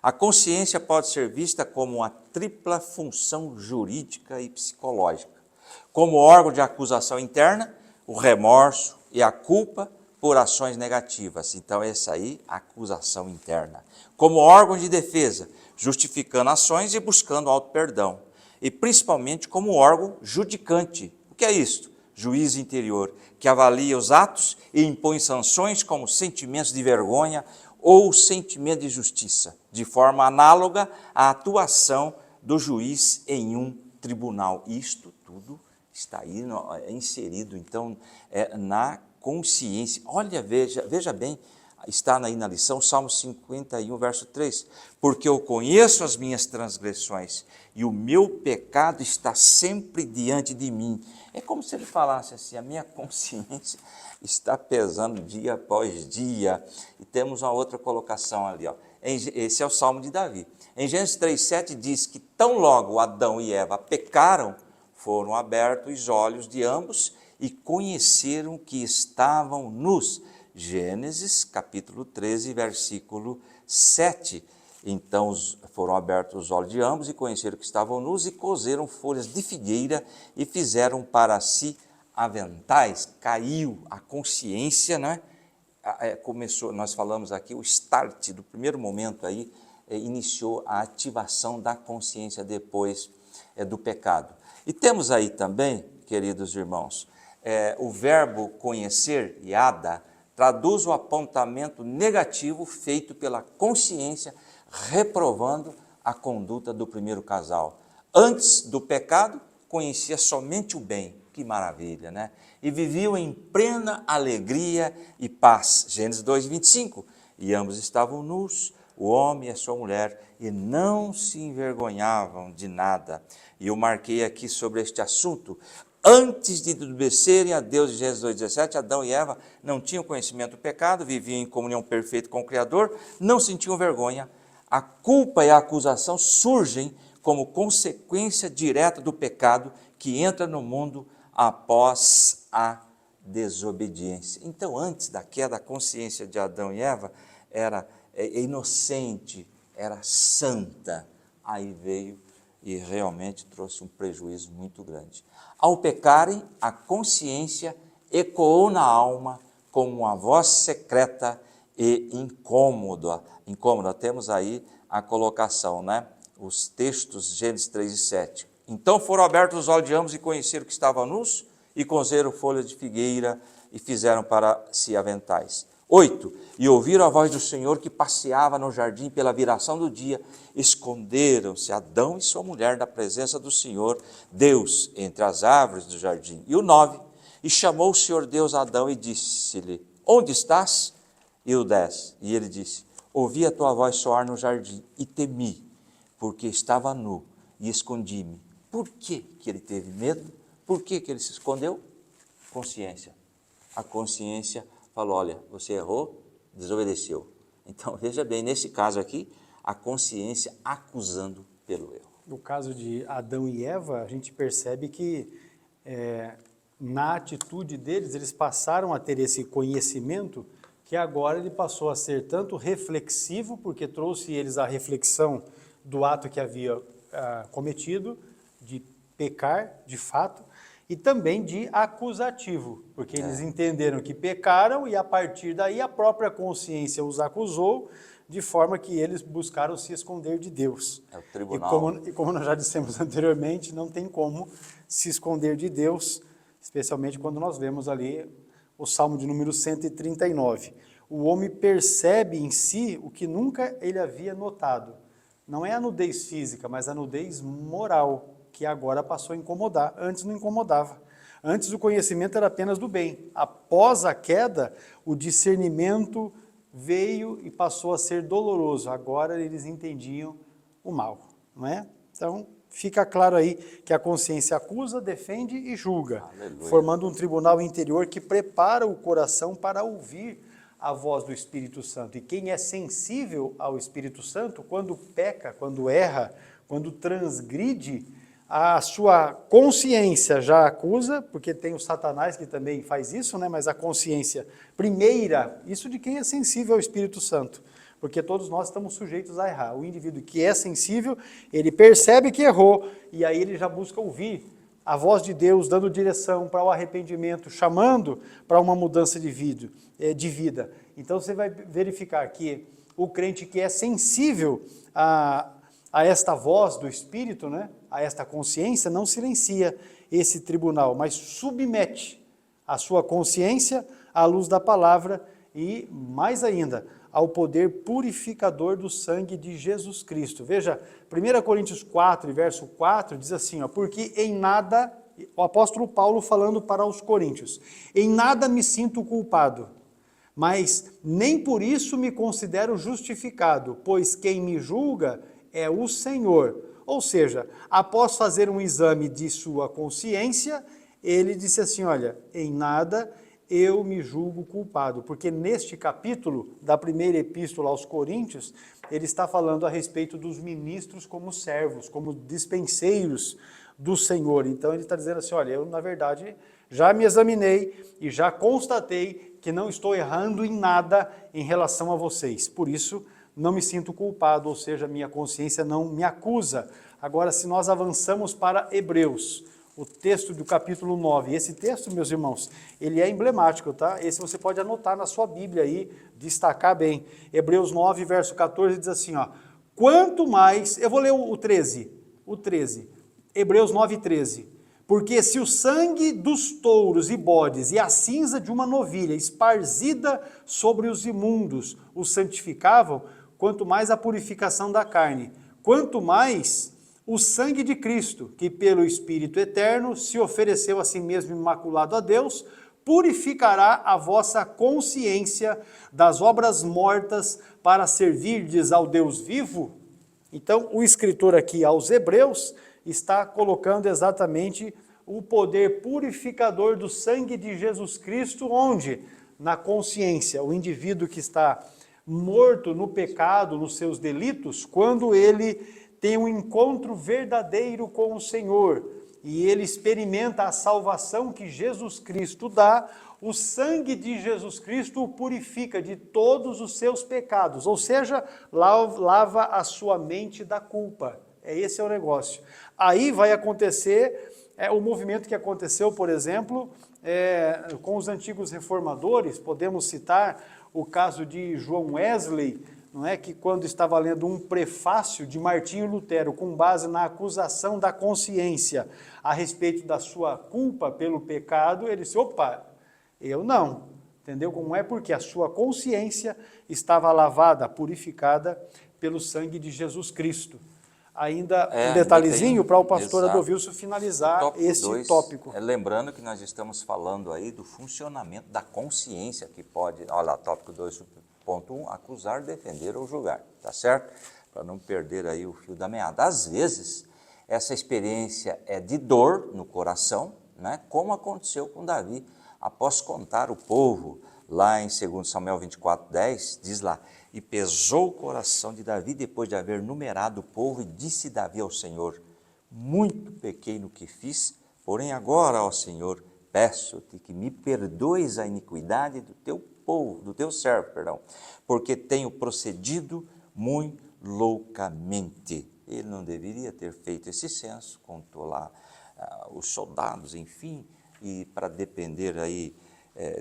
A consciência pode ser vista como uma tripla função jurídica e psicológica. Como órgão de acusação interna, o remorso e a culpa por ações negativas. Então, essa aí, a acusação interna. Como órgão de defesa, justificando ações e buscando auto-perdão. E principalmente como órgão judicante. O que é isto? Juiz interior, que avalia os atos e impõe sanções como sentimentos de vergonha ou sentimento de justiça, de forma análoga à atuação do juiz em um tribunal. Isto tudo está aí inserido, então, na consciência. Olha, veja bem, está aí na lição, Salmo 51, verso 3. Porque eu conheço as minhas transgressões e o meu pecado está sempre diante de mim. É como se ele falasse assim, a minha consciência está pesando dia após dia. E temos uma outra colocação ali, ó. Esse é o Salmo de Davi. Em Gênesis 3,7 diz que tão logo Adão e Eva pecaram, foram abertos os olhos de ambos e conheceram que estavam nus. Gênesis capítulo 13, versículo 7. Então foram abertos os olhos de ambos e conheceram que estavam nus e coseram folhas de figueira e fizeram para si aventais. Caiu a consciência, né? Começou, nós falamos aqui, o start do primeiro momento aí, iniciou a ativação da consciência depois do pecado. E temos aí também, queridos irmãos, o verbo conhecer, yada, traduz o apontamento negativo feito pela consciência, reprovando a conduta do primeiro casal. Antes do pecado, conhecia somente o bem. Que maravilha, né? E viviam em plena alegria e paz. Gênesis 2:25. E ambos estavam nus, o homem e a sua mulher, e não se envergonhavam de nada. E eu marquei aqui sobre este assunto. Antes de obedecerem a Deus, em Gênesis 2:17, Adão e Eva não tinham conhecimento do pecado, viviam em comunhão perfeita com o Criador, não sentiam vergonha. A culpa e a acusação surgem como consequência direta do pecado que entra no mundo após a desobediência. Então, antes da queda, a consciência de Adão e Eva era inocente, era santa. Aí veio e realmente trouxe um prejuízo muito grande. Ao pecarem, a consciência ecoou na alma como uma voz secreta e incômoda. Temos aí a colocação, né? Os textos, Gênesis 3:7. Então foram abertos os olhos de ambos e conheceram que estavam nus e coseram folhas de figueira e fizeram para si aventais. 8. E ouviram a voz do Senhor que passeava no jardim pela viração do dia. Esconderam-se Adão e sua mulher da presença do Senhor, Deus, entre as árvores do jardim. E o 9. E chamou o Senhor Deus a Adão e disse-lhe, onde estás? E o 10. E ele disse, ouvi a tua voz soar no jardim e temi, porque estava nu e escondi-me. Por que que ele teve medo? Por que que ele se escondeu? Consciência. A consciência falou, olha, você errou, desobedeceu. Então, veja bem, nesse caso aqui, a consciência acusando pelo erro. No caso de Adão e Eva, a gente percebe que na atitude deles, eles passaram a ter esse conhecimento que agora ele passou a ser tanto reflexivo, porque trouxe eles à reflexão do ato que havia cometido, de pecar, de fato, e também de acusativo, porque eles entenderam que pecaram e a partir daí a própria consciência os acusou, de forma que eles buscaram se esconder de Deus. É o tribunal. E como nós já dissemos anteriormente, não tem como se esconder de Deus, especialmente quando nós vemos ali o Salmo de número 139. O homem percebe em si o que nunca ele havia notado. Não é a nudez física, mas a nudez moral, que agora passou a incomodar. Antes não incomodava. Antes o conhecimento era apenas do bem. Após a queda, o discernimento veio e passou a ser doloroso. Agora eles entendiam o mal, não é? Então, fica claro aí que a consciência acusa, defende e julga, Aleluia. formando um tribunal interior que prepara o coração para ouvir a voz do Espírito Santo. E quem é sensível ao Espírito Santo, quando peca, quando erra, quando transgride, a sua consciência já acusa, porque tem o Satanás que também faz isso, né? Mas a consciência primeira, isso de quem é sensível ao Espírito Santo, porque todos nós estamos sujeitos a errar. O indivíduo que é sensível, ele percebe que errou, e aí ele já busca ouvir a voz de Deus, dando direção para o arrependimento, chamando para uma mudança de vida. Então você vai verificar que o crente que é sensível a esta voz do Espírito, né? a esta consciência, não silencia esse tribunal, mas submete a sua consciência à luz da palavra e, mais ainda, ao poder purificador do sangue de Jesus Cristo. Veja, 1 Coríntios 4, verso 4, diz assim, ó, porque em nada, o apóstolo Paulo falando para os coríntios, em nada me sinto culpado, mas nem por isso me considero justificado, pois quem me julga é o Senhor. Ou seja, após fazer um exame de sua consciência, ele disse assim, olha, em nada eu me julgo culpado, porque neste capítulo da primeira epístola aos Coríntios, ele está falando a respeito dos ministros como servos, como dispenseiros do Senhor. Então ele está dizendo assim, olha, eu na verdade já me examinei e já constatei que não estou errando em nada em relação a vocês. Por isso, não me sinto culpado, ou seja, minha consciência não me acusa. Agora, se nós avançamos para Hebreus, o texto do capítulo 9. Esse texto, meus irmãos, ele é emblemático, tá? Esse você pode anotar na sua Bíblia aí, destacar bem. Hebreus 9, verso 14, diz assim, ó, quanto mais, eu vou ler o 13, Hebreus 9, 13. Porque se o sangue dos touros e bodes e a cinza de uma novilha esparzida sobre os imundos os santificavam, quanto mais a purificação da carne, quanto mais o sangue de Cristo, que pelo Espírito Eterno se ofereceu a si mesmo imaculado a Deus, purificará a vossa consciência das obras mortas para servirdes ao Deus vivo. Então, o escritor aqui aos Hebreus está colocando exatamente o poder purificador do sangue de Jesus Cristo, onde? Na consciência, o indivíduo que está morto no pecado, nos seus delitos, quando ele tem um encontro verdadeiro com o Senhor e ele experimenta a salvação que Jesus Cristo dá, o sangue de Jesus Cristo o purifica de todos os seus pecados, ou seja, lava a sua mente da culpa. Esse é o negócio. Aí vai acontecer o movimento que aconteceu, por exemplo, com os antigos reformadores. Podemos citar o caso de João Wesley, não é, que quando estava lendo um prefácio de Martinho Lutero, com base na acusação da consciência a respeito da sua culpa pelo pecado, ele disse, opa, eu não, entendeu como é? Porque a sua consciência estava lavada, purificada pelo sangue de Jesus Cristo. Ainda um detalhezinho para o pastor Adolvilson finalizar esse tópico. Lembrando que nós estamos falando aí do funcionamento da consciência, que pode, olha lá, tópico 2, ponto 1, acusar, defender ou julgar, tá certo? Para não perder aí o fio da meada. Às vezes, essa experiência é de dor no coração, né? Como aconteceu com Davi, após contar o povo, lá em 2 Samuel 24, 10, diz lá, e pesou o coração de Davi depois de haver numerado o povo, e disse Davi ao Senhor, muito pequei no que fiz, porém agora, ó Senhor, peço-te que me perdoes a iniquidade do teu povo, do teu servo, perdão, porque tenho procedido muito loucamente. Ele não deveria ter feito esse censo, contou lá os soldados, enfim, e para depender aí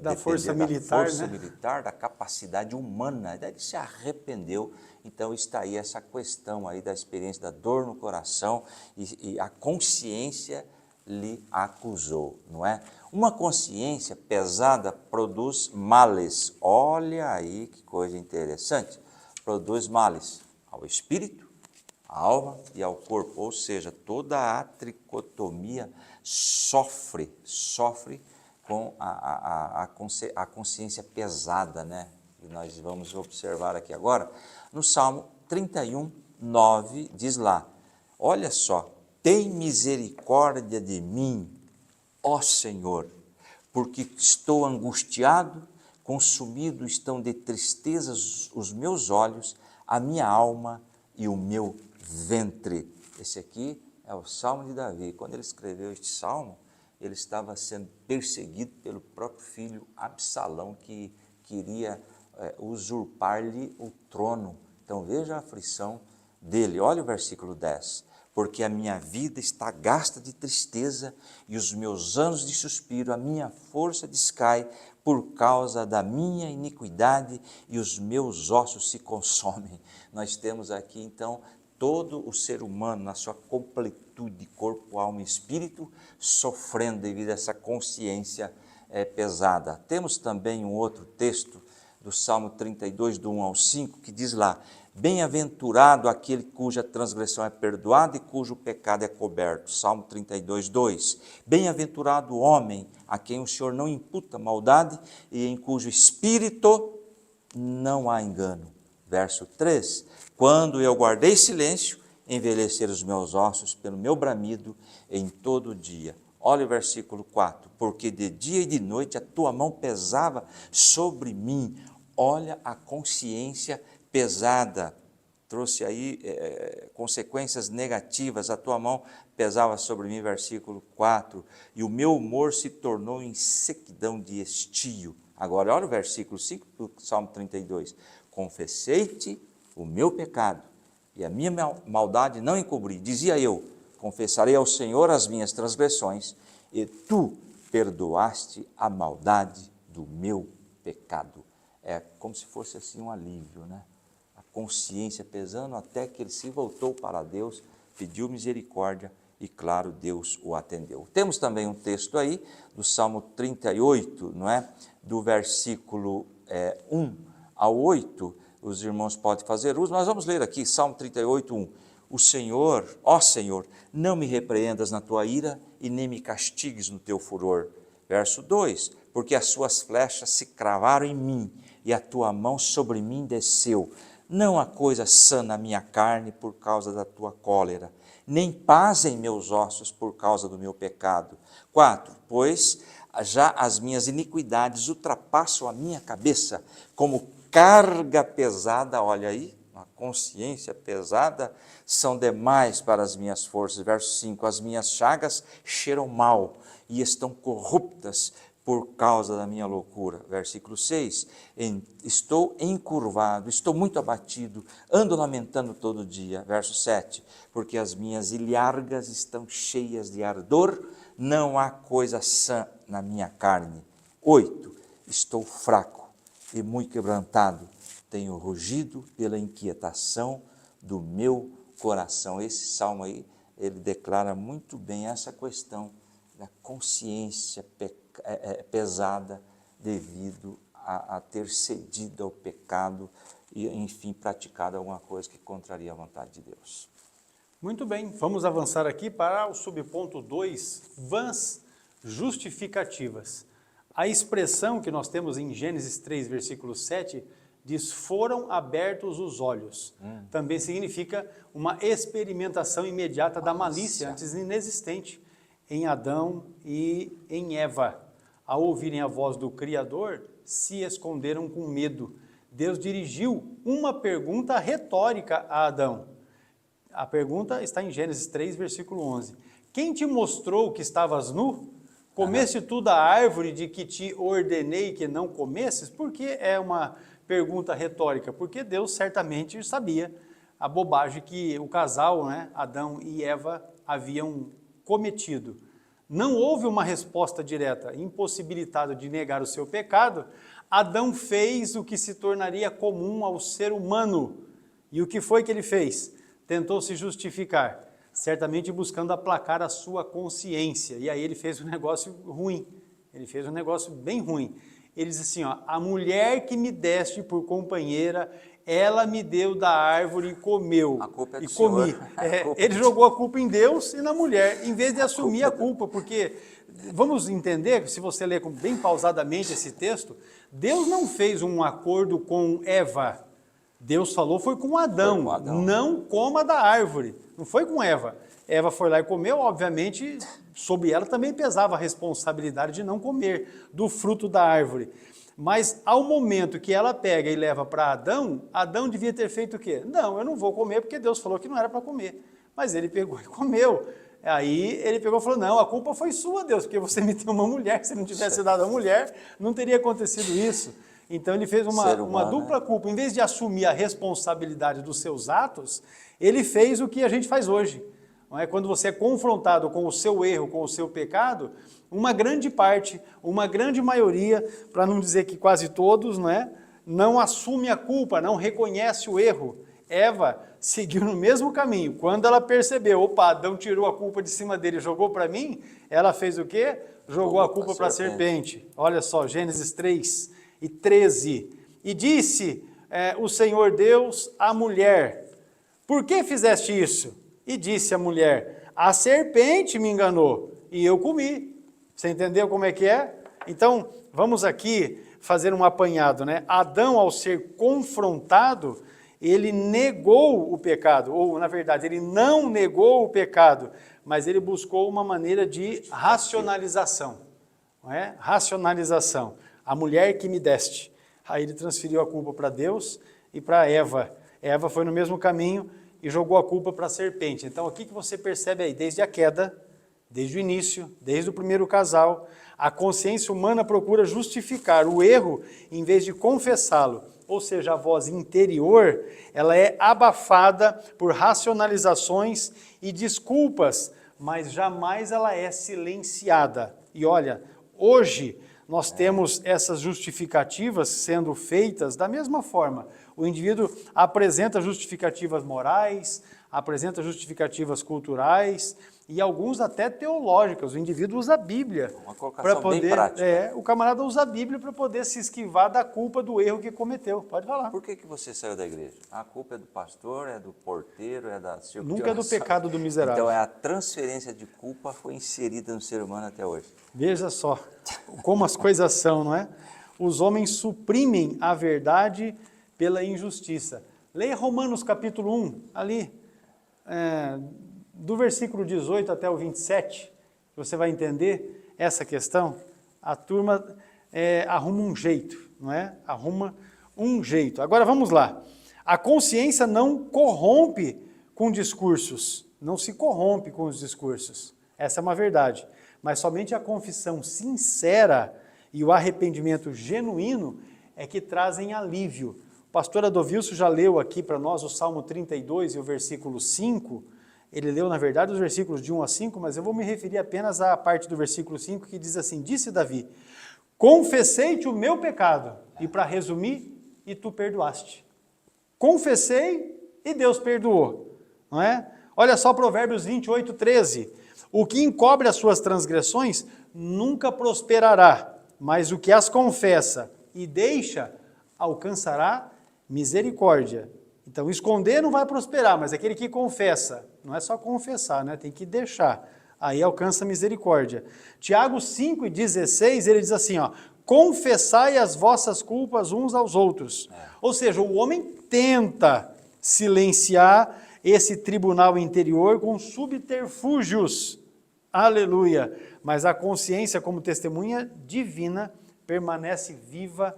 da força militar, militar, da capacidade humana, daí ele se arrependeu. Então está aí essa questão aí da experiência da dor no coração e a consciência lhe acusou, não é? Uma consciência pesada produz males. Olha aí que coisa interessante. Produz males ao espírito, à alma e ao corpo, ou seja, toda a tricotomia sofre com a consciência pesada, né? E nós vamos observar aqui agora, no Salmo 31, 9, diz lá, olha só, tem misericórdia de mim, ó Senhor, porque estou angustiado, consumido estão de tristezas os meus olhos, a minha alma e o meu ventre. Esse aqui é o Salmo de Davi. Quando ele escreveu este Salmo, ele estava sendo perseguido pelo próprio filho Absalão, que queria usurpar-lhe o trono. Então veja a aflição dele. Olha o versículo 10. Porque a minha vida está gasta de tristeza e os meus anos de suspiro, a minha força descai por causa da minha iniquidade e os meus ossos se consomem. Nós temos aqui então todo o ser humano na sua completude plenitude de corpo, alma e espírito, sofrendo devido a essa consciência pesada. Temos também um outro texto do Salmo 32, do 1 ao 5, que diz lá: bem-aventurado aquele cuja transgressão é perdoada e cujo pecado é coberto. Salmo 32, 2. Bem-aventurado o homem a quem o Senhor não imputa maldade e em cujo espírito não há engano. Verso 3. Quando eu guardei silêncio, envelheceram os meus ossos pelo meu bramido em todo o dia. Olha o versículo 4. Porque de dia e de noite a tua mão pesava sobre mim. Olha a consciência pesada, trouxe aí consequências negativas. A tua mão pesava sobre mim, versículo 4, e o meu humor se tornou em sequidão de estio. Agora olha o versículo 5 do Salmo 32, confessei-te o meu pecado, e a minha maldade não encobri. Dizia eu, confessarei ao Senhor as minhas transgressões, e tu perdoaste a maldade do meu pecado. É como se fosse assim um alívio, né? A consciência pesando até que ele se voltou para Deus, pediu misericórdia e, claro, Deus o atendeu. Temos também um texto aí do Salmo 38, não é? Do versículo 1 ao 8, os irmãos podem fazer uso. Nós vamos ler aqui, Salmo 38, 1. O Senhor, ó Senhor, não me repreendas na tua ira e nem me castigues no teu furor. Verso 2, porque as suas flechas se cravaram em mim e a tua mão sobre mim desceu. Não há coisa sã na minha carne por causa da tua cólera, nem paz em meus ossos por causa do meu pecado. 4, pois já as minhas iniquidades ultrapassam a minha cabeça, como carga pesada, olha aí, uma consciência pesada, são demais para as minhas forças. Verso 5, as minhas chagas cheiram mal e estão corruptas por causa da minha loucura. Versículo 6, estou encurvado, estou muito abatido, ando lamentando todo dia. Verso 7, porque as minhas ilhargas estão cheias de ardor, não há coisa sã na minha carne. 8, estou fraco e muito quebrantado, tenho rugido pela inquietação do meu coração. Esse salmo aí, ele declara muito bem essa questão da consciência pesada devido a ter cedido ao pecado e, enfim, praticado alguma coisa que contraria a vontade de Deus. Muito bem, vamos avançar aqui para o subponto 2, vãs justificativas. A expressão que nós temos em Gênesis 3, versículo 7, diz, foram abertos os olhos. Também significa uma experimentação imediata da malícia, antes inexistente, em Adão e em Eva. Ao ouvirem a voz do Criador, se esconderam com medo. Deus dirigiu uma pergunta retórica a Adão. A pergunta está em Gênesis 3, versículo 11. Quem te mostrou que estavas nu? Comeste tu da árvore de que te ordenei que não comesses? Por que é uma pergunta retórica? Porque Deus certamente sabia a bobagem que o casal, né, Adão e Eva, haviam cometido. Não houve uma resposta direta. Impossibilitado de negar o seu pecado, Adão fez o que se tornaria comum ao ser humano. E o que foi que ele fez? Tentou se justificar, certamente buscando aplacar a sua consciência. E aí ele fez um negócio ruim. Ele fez um negócio bem ruim. Ele diz assim, ó, a mulher que me deste por companheira, ela me deu da árvore e comeu. A culpa é do e comi. Senhor. Ele jogou a culpa em Deus e na mulher, em vez de assumir a culpa, porque, vamos entender, se você ler bem pausadamente esse texto, Deus não fez um acordo com Eva. Deus falou foi com Adão, não coma da árvore. Não foi com Eva. Eva foi lá e comeu, obviamente, sobre ela também pesava a responsabilidade de não comer do fruto da árvore. Mas ao momento que ela pega e leva para Adão, Adão devia ter feito o quê? Não, eu não vou comer porque Deus falou que não era para comer. Mas ele pegou e comeu. Aí ele pegou e falou, não, a culpa foi sua, Deus, porque você me deu uma mulher, se não tivesse dado a mulher, não teria acontecido isso. Então ele fez uma dupla culpa. Em vez de assumir a responsabilidade dos seus atos, ele fez o que a gente faz hoje. Não é? Quando você é confrontado com o seu erro, com o seu pecado, uma grande parte, uma grande maioria, para não dizer que quase todos, não assume a culpa, não reconhece o erro. Eva seguiu no mesmo caminho. Quando ela percebeu, opa, Adão tirou a culpa de cima dele e jogou para mim, ela fez o quê? Jogou a culpa para a serpente. Olha só, Gênesis 3:13. E disse o Senhor Deus à mulher, por que fizeste isso? E disse a mulher, a serpente me enganou e eu comi. Você entendeu como é que é? Então, vamos aqui fazer um apanhado, né? Adão, ao ser confrontado, ele negou o pecado, ou na verdade, ele não negou o pecado, mas ele buscou uma maneira de racionalização, não é? Racionalização. A mulher que me deste. Aí ele transferiu a culpa para Deus e para Eva. Eva foi no mesmo caminho e jogou a culpa para a serpente. Então, o que você percebe aí? Desde a queda, desde o início, desde o primeiro casal, a consciência humana procura justificar o erro em vez de confessá-lo. Ou seja, a voz interior, ela é abafada por racionalizações e desculpas, mas jamais ela é silenciada. E olha, hoje nós temos essas justificativas sendo feitas da mesma forma. O indivíduo apresenta justificativas morais, apresenta justificativas culturais e alguns até teológicas. O indivíduo usa a Bíblia. Uma colocação bem prática. O camarada usa a Bíblia para poder se esquivar da culpa do erro que cometeu. Pode falar. Por que você saiu da igreja? A culpa é do pastor, é do porteiro, é da circulação. Nunca é do pecado do miserável. Então a transferência de culpa foi inserida no ser humano até hoje. Veja só como as coisas são, não é? Os homens suprimem a verdade pela injustiça. Leia Romanos capítulo 1, ali, do versículo 18 até o 27, você vai entender essa questão. A turma arruma um jeito, não é? Arruma um jeito. Agora vamos lá. A consciência não corrompe com discursos, não se corrompe com os discursos. Essa é uma verdade. Mas somente a confissão sincera e o arrependimento genuíno é que trazem alívio. O pastor Adovilso já leu aqui para nós o Salmo 32 e o versículo 5. Ele leu, na verdade, os versículos de 1 a 5, mas eu vou me referir apenas à parte do versículo 5 que diz assim, disse Davi, confessei-te o meu pecado, e para resumir, e tu perdoaste. Confessei e Deus perdoou, não é? Olha só Provérbios 28:13, o que encobre as suas transgressões nunca prosperará, mas o que as confessa e deixa alcançará misericórdia. Então, esconder não vai prosperar, mas aquele que confessa, não é só confessar, né? Tem que deixar, aí alcança misericórdia. Tiago 5:16, ele diz assim, ó, confessai as vossas culpas uns aos outros. Ou seja, o homem tenta silenciar esse tribunal interior com subterfúgios. Aleluia! Mas a consciência como testemunha divina permanece viva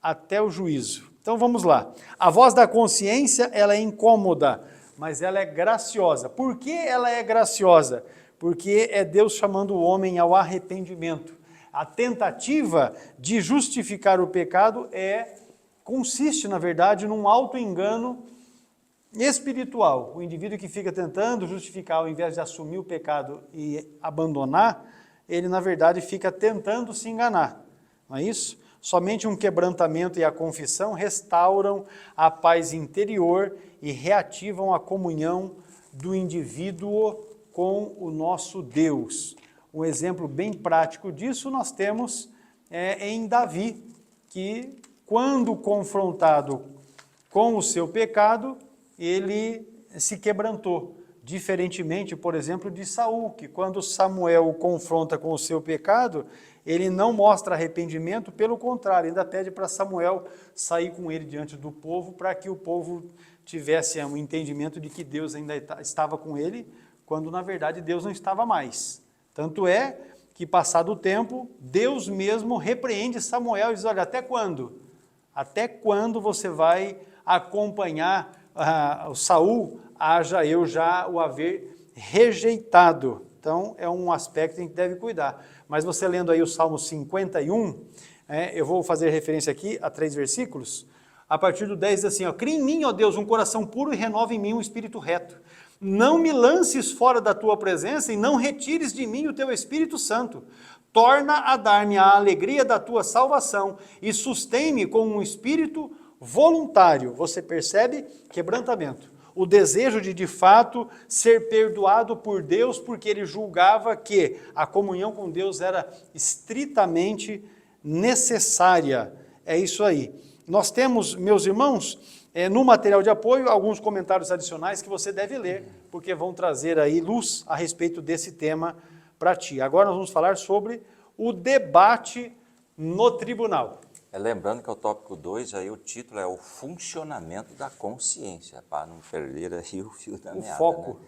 até o juízo. Então vamos lá. A voz da consciência, ela é incômoda, mas ela é graciosa. Por que ela é graciosa? Porque é Deus chamando o homem ao arrependimento. A tentativa de justificar o pecado consiste, na verdade, num auto-engano espiritual. O indivíduo que fica tentando justificar ao invés de assumir o pecado e abandonar, ele, na verdade, fica tentando se enganar. Não é isso? Somente um quebrantamento e a confissão restauram a paz interior e reativam a comunhão do indivíduo com o nosso Deus. Um exemplo bem prático disso nós temos em Davi, que quando confrontado com o seu pecado, ele se quebrantou. Diferentemente, por exemplo, de Saul, que quando Samuel o confronta com o seu pecado, ele não mostra arrependimento, pelo contrário, ainda pede para Samuel sair com ele diante do povo, para que o povo tivesse um entendimento de que Deus ainda estava com ele, quando na verdade Deus não estava mais. Tanto é que, passado o tempo, Deus mesmo repreende Samuel e diz, olha, até quando? Até quando você vai acompanhar o Saul, haja eu já o haver rejeitado? Então, é um aspecto que a gente deve cuidar. Mas você lendo aí o Salmo 51, eu vou fazer referência aqui a 3 versículos, a partir do 10 diz assim, ó, cria em mim, ó Deus, um coração puro e renova em mim um espírito reto. Não me lances fora da tua presença e não retires de mim o teu Espírito Santo. Torna a dar-me a alegria da tua salvação e sustém-me com um espírito voluntário, você percebe? Quebrantamento. O desejo de fato, ser perdoado por Deus, porque ele julgava que a comunhão com Deus era estritamente necessária. É isso aí. Nós temos, meus irmãos, no material de apoio, alguns comentários adicionais que você deve ler, porque vão trazer aí luz a respeito desse tema para ti. Agora nós vamos falar sobre o debate no tribunal. Lembrando que é o tópico 2, aí o título é o funcionamento da consciência, para não perder aí o fio da meada. Foco. Né?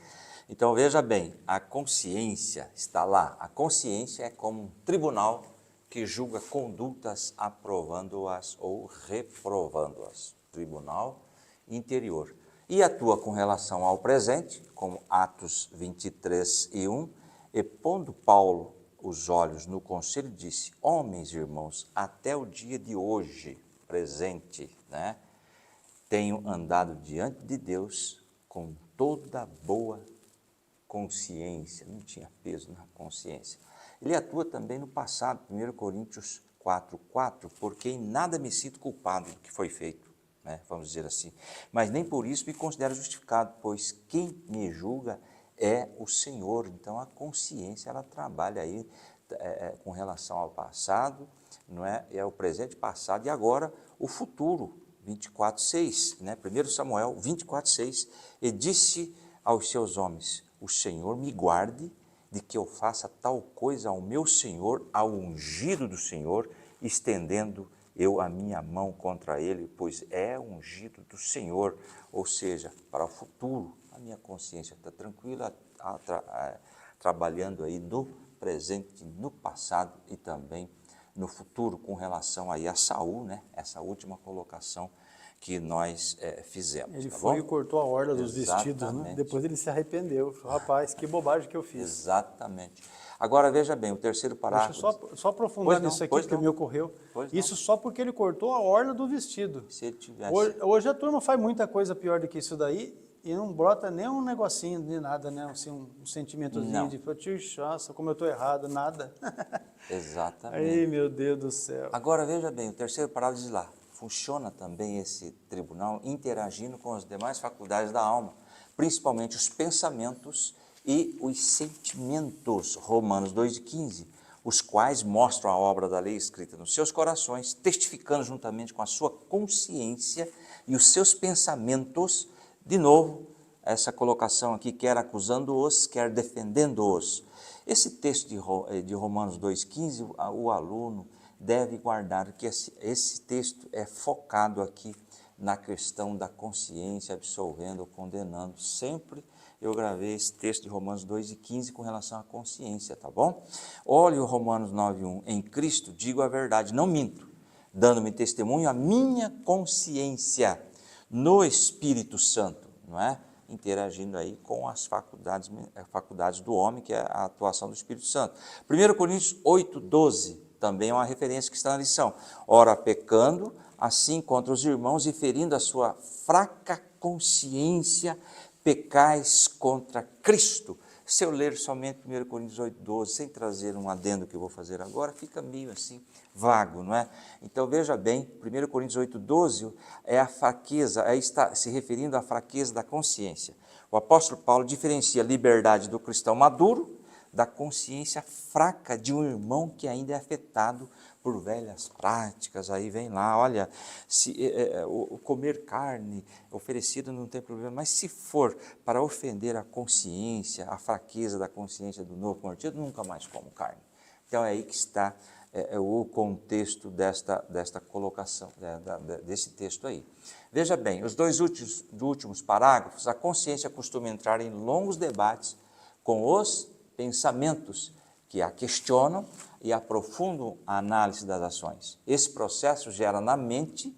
Então veja bem, a consciência está lá. A consciência é como um tribunal que julga condutas aprovando-as ou reprovando-as. Tribunal interior. E atua com relação ao presente, como Atos 23 e 1, e pondo Paulo os olhos no conselho, disse: homens e irmãos, até o dia de hoje, presente, né, tenho andado diante de Deus com toda boa consciência. Não tinha peso na consciência. Ele atua também no passado, 1 Coríntios 4:4, porque em nada me sinto culpado do que foi feito, né, vamos dizer assim, mas nem por isso me considero justificado, pois quem me julga é o Senhor. Então a consciência, ela trabalha aí com relação ao passado, não é? É o presente, passado e agora o futuro. 24:6, né? 1 Samuel 24:6, e disse aos seus homens: o Senhor me guarde de que eu faça tal coisa ao meu Senhor, ao ungido do Senhor, estendendo eu a minha mão contra ele, pois é ungido do Senhor. Ou seja, para o futuro, a minha consciência está tranquila, trabalhando aí no presente, no passado e também no futuro, com relação aí a Saul, né? Essa última colocação que nós fizemos. Ele tá foi bom? e cortou a orla dos Exatamente. vestidos, né? Depois ele se arrependeu. Falou, rapaz, que bobagem que eu fiz. Exatamente. Agora veja bem, o terceiro parágrafo. Deixa eu só aprofundar nisso aqui, porque me ocorreu. Isso só porque ele cortou a orla do vestido. Se ele tivesse... Hoje a turma faz muita coisa pior do que isso daí e não brota nem um negocinho de nada, né? Assim, um sentimentozinho de, nossa, como eu estou errado, nada. Exatamente. Ai, meu Deus do céu. Agora veja bem, o terceiro parágrafo diz lá: funciona também esse tribunal interagindo com as demais faculdades da alma, principalmente os pensamentos e os sentimentos, Romanos 2:15, os quais mostram a obra da lei escrita nos seus corações, testificando juntamente com a sua consciência e os seus pensamentos. De novo, essa colocação aqui, quer acusando-os, quer defendendo-os. Esse texto de Romanos 2:15, o aluno deve guardar que esse texto é focado aqui na questão da consciência, absolvendo ou condenando. Sempre eu gravei esse texto de Romanos 2:15 com relação à consciência, tá bom? Olhe o Romanos 9:1, em Cristo digo a verdade, não minto, dando-me testemunho a minha consciência no Espírito Santo, não é? Interagindo aí com as faculdades do homem, que é a atuação do Espírito Santo. 1 Coríntios 8:12, também é uma referência que está na lição. Ora, pecando assim contra os irmãos e ferindo a sua fraca consciência, pecais contra Cristo. Se eu ler somente 1 Coríntios 8:12, sem trazer um adendo que eu vou fazer agora, fica meio assim vago, não é? Então veja bem, 1 Coríntios 8:12 é a fraqueza, aí está se referindo à fraqueza da consciência. O apóstolo Paulo diferencia a liberdade do cristão maduro da consciência fraca de um irmão que ainda é afetado por velhas práticas. Aí vem lá, olha, o comer carne oferecida não tem problema, mas se for para ofender a consciência, a fraqueza da consciência do novo convertido, nunca mais como carne. Então é aí que está o contexto desta colocação, desse texto aí. Veja bem, os dois últimos parágrafos, a consciência costuma entrar em longos debates com os pensamentos que a questionam e aprofundam a análise das ações. Esse processo gera na mente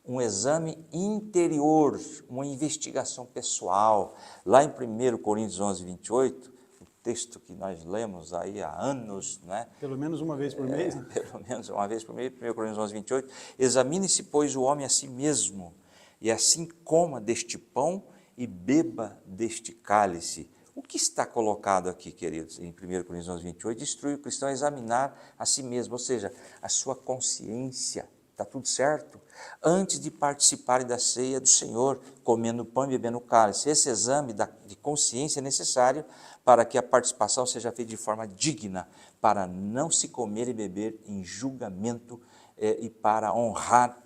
um exame interior, uma investigação pessoal. Lá em 1 Coríntios 11:28, o texto que nós lemos aí há anos, né? Pelo menos uma vez por mês? Pelo menos uma vez por mês, 1 Coríntios 11:28, examine-se, pois, o homem a si mesmo, e assim coma deste pão e beba deste cálice. O que está colocado aqui, queridos, em 1 Coríntios 11:28, instrui o cristão a examinar a si mesmo, ou seja, a sua consciência, está tudo certo, antes de participarem da ceia do Senhor, comendo o pão e bebendo o cálice. Esse exame de consciência é necessário para que a participação seja feita de forma digna, para não se comer e beber em julgamento e para honrar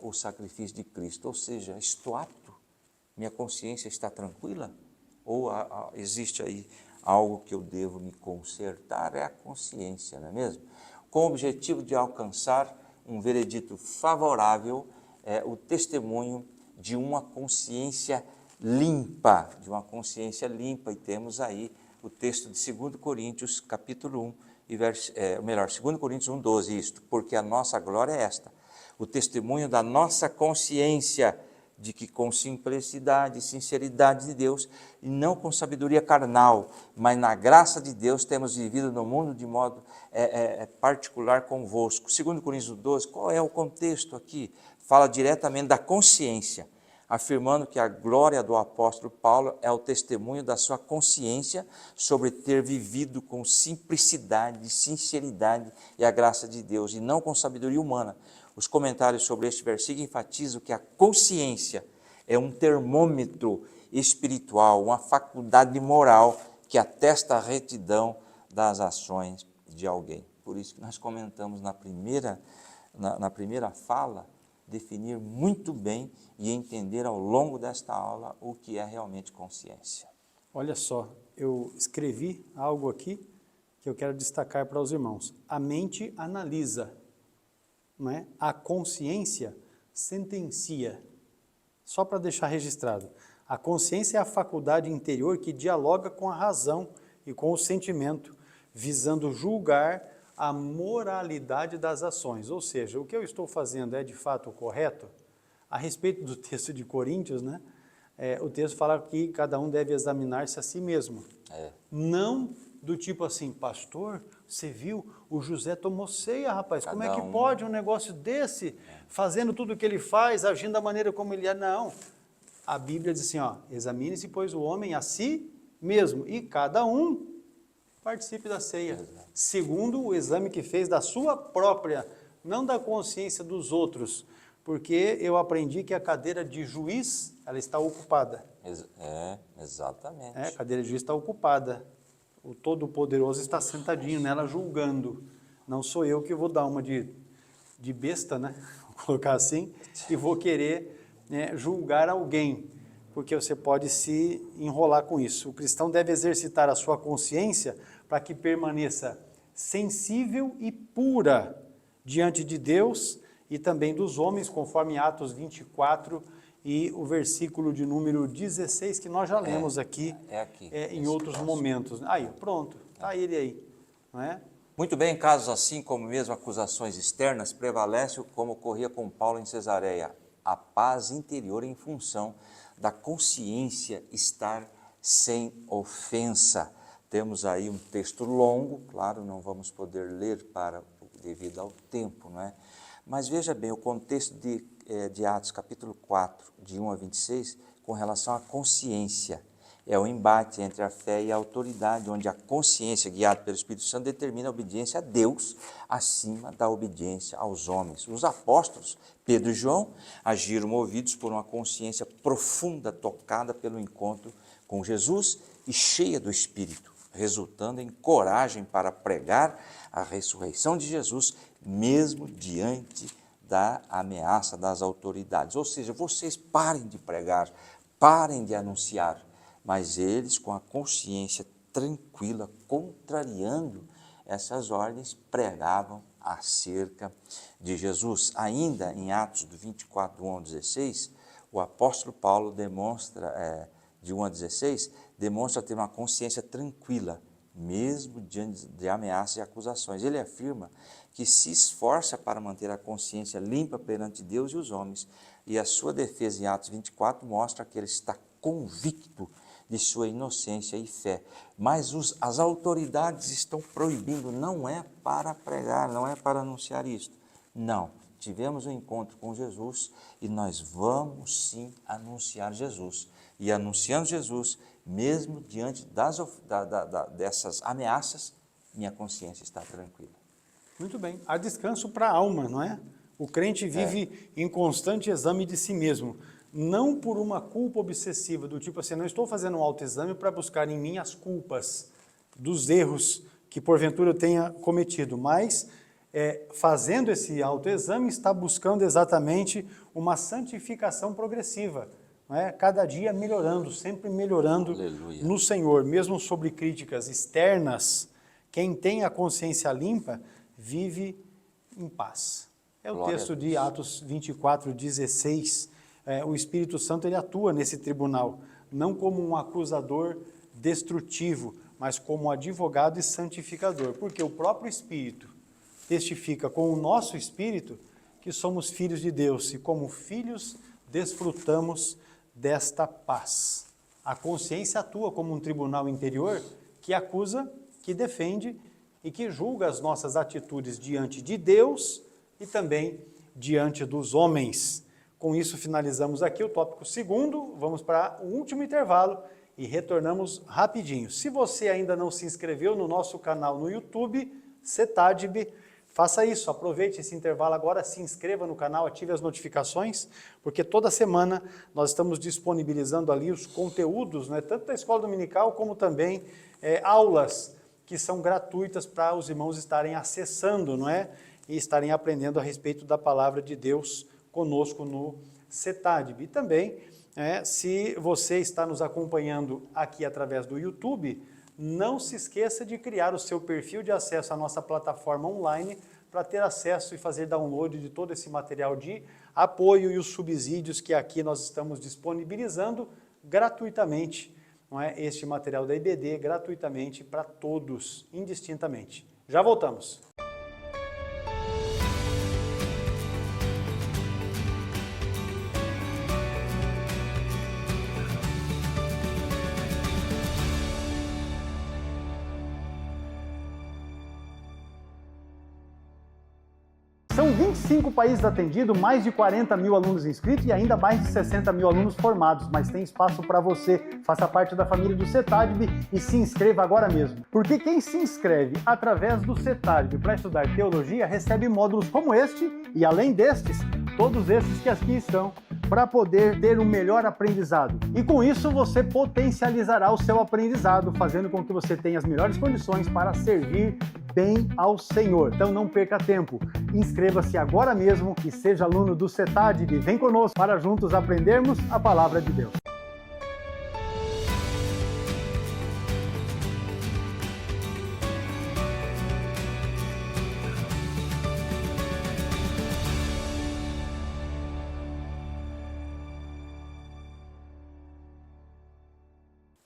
o sacrifício de Cristo. Ou seja, estou apto? Minha consciência está tranquila? Ou existe aí algo que eu devo me consertar? É a consciência, não é mesmo? Com o objetivo de alcançar um veredito favorável, o testemunho de uma consciência limpa, e temos aí o texto de 2 Coríntios, capítulo 1, 2 Coríntios 1, 12, isto, porque a nossa glória é esta, o testemunho da nossa consciência, de que com simplicidade e sinceridade de Deus, e não com sabedoria carnal, mas na graça de Deus, temos vivido no mundo de modo particular convosco. 2 Coríntios 12, qual é o contexto aqui? Fala diretamente da consciência, afirmando que a glória do apóstolo Paulo é o testemunho da sua consciência sobre ter vivido com simplicidade, sinceridade e a graça de Deus, e não com sabedoria humana. Os comentários sobre este versículo enfatizam que a consciência é um termômetro espiritual, uma faculdade moral que atesta a retidão das ações de alguém. Por isso que nós comentamos na primeira fala, definir muito bem e entender ao longo desta aula o que é realmente consciência. Olha só, eu escrevi algo aqui que eu quero destacar para os irmãos. A mente analisa, não é? A consciência sentencia. Só para deixar registrado. A consciência é a faculdade interior que dialoga com a razão e com o sentimento, visando julgar a moralidade das ações. Ou seja, o que eu estou fazendo é de fato correto? A respeito do texto de Coríntios, né? O texto fala que cada um deve examinar-se a si mesmo. Não do tipo assim, pastor, você viu, o José tomou ceia, rapaz, como é que pode um negócio desse, fazendo tudo o que ele faz, agindo da maneira como ele é? Não, a Bíblia diz assim, examine-se, pois, o homem a si mesmo, e cada um participe da ceia, segundo o exame que fez da sua própria, não da consciência dos outros, porque eu aprendi que a cadeira de juiz, ela está ocupada. Exatamente. A cadeira de juiz está ocupada. O Todo-Poderoso está sentadinho nela julgando. Não sou eu que vou dar uma de besta, né? Vou colocar assim, e vou querer julgar alguém, porque você pode se enrolar com isso. O cristão deve exercitar a sua consciência para que permaneça sensível e pura diante de Deus e também dos homens, conforme Atos 24 e o versículo de número 16, que nós já lemos aqui, em outros momentos. Aí, pronto, está ele aí, não é? Muito bem, em casos assim, como mesmo acusações externas, prevalece como ocorria com Paulo em Cesareia, a paz interior em função da consciência estar sem ofensa. Temos aí um texto longo, claro, não vamos poder ler devido ao tempo, não é? Mas veja bem, o contexto de Atos capítulo 4, de 1 a 26, com relação à consciência. É o embate entre a fé e a autoridade, onde a consciência, guiada pelo Espírito Santo, determina a obediência a Deus acima da obediência aos homens. Os apóstolos, Pedro e João, agiram movidos por uma consciência profunda, tocada pelo encontro com Jesus e cheia do Espírito, resultando em coragem para pregar a ressurreição de Jesus, mesmo diante da ameaça das autoridades. Ou seja, vocês parem de pregar, parem de anunciar, mas eles, com a consciência tranquila, contrariando essas ordens, pregavam acerca de Jesus. Ainda em Atos do 24, 1 ao 16, o apóstolo Paulo demonstra, de 1 a 16, demonstra ter uma consciência tranquila, mesmo diante de ameaças e acusações. Ele afirma que se esforça para manter a consciência limpa perante Deus e os homens, e a sua defesa em Atos 24 mostra que ele está convicto de sua inocência e fé. Mas as autoridades estão proibindo, não é para pregar, não é para anunciar isto. Não, tivemos um encontro com Jesus e nós vamos sim anunciar Jesus. E anunciando Jesus, mesmo diante dessas ameaças, minha consciência está tranquila. Muito bem. Há descanso para a alma, não é? O crente vive em constante exame de si mesmo, não por uma culpa obsessiva, do tipo assim, não estou fazendo um autoexame para buscar em mim as culpas dos erros que porventura eu tenha cometido, mas fazendo esse autoexame está buscando exatamente uma santificação progressiva, não é? Cada dia melhorando, sempre melhorando Aleluia. no Senhor, mesmo sobre críticas externas. Quem tem a consciência limpa vive em paz. É o Glória texto a de Deus. Atos 24:16. O Espírito Santo ele atua nesse tribunal, não como um acusador destrutivo, mas como advogado e santificador, porque o próprio Espírito testifica com o nosso espírito que somos filhos de Deus e como filhos desfrutamos desta paz. A consciência atua como um tribunal interior que acusa, que defende e que julga as nossas atitudes diante de Deus e também diante dos homens. Com isso finalizamos aqui o tópico 2º, vamos para o último intervalo e retornamos rapidinho. Se você ainda não se inscreveu no nosso canal no YouTube, CETADB, faça isso, aproveite esse intervalo agora, se inscreva no canal, ative as notificações, porque toda semana nós estamos disponibilizando ali os conteúdos, né, tanto da Escola Dominical como também aulas que são gratuitas para os irmãos estarem acessando, não é? E estarem aprendendo a respeito da palavra de Deus conosco no CETADB. E também, se você está nos acompanhando aqui através do YouTube, não se esqueça de criar o seu perfil de acesso à nossa plataforma online para ter acesso e fazer download de todo esse material de apoio e os subsídios que aqui nós estamos disponibilizando gratuitamente, não é? Este material da IBD gratuitamente para todos, indistintamente. Já voltamos. São 25 países atendidos, mais de 40 mil alunos inscritos e ainda mais de 60 mil alunos formados, mas tem espaço para você. Faça parte da família do CETADB e se inscreva agora mesmo. Porque quem se inscreve através do CETADB para estudar teologia recebe módulos como este e, além destes, todos esses que aqui estão, para poder ter um melhor aprendizado. E com isso você potencializará o seu aprendizado, fazendo com que você tenha as melhores condições para servir bem ao Senhor. Então não perca tempo, inscreva-se agora mesmo e seja aluno do CETADB. Vem conosco para juntos aprendermos a palavra de Deus.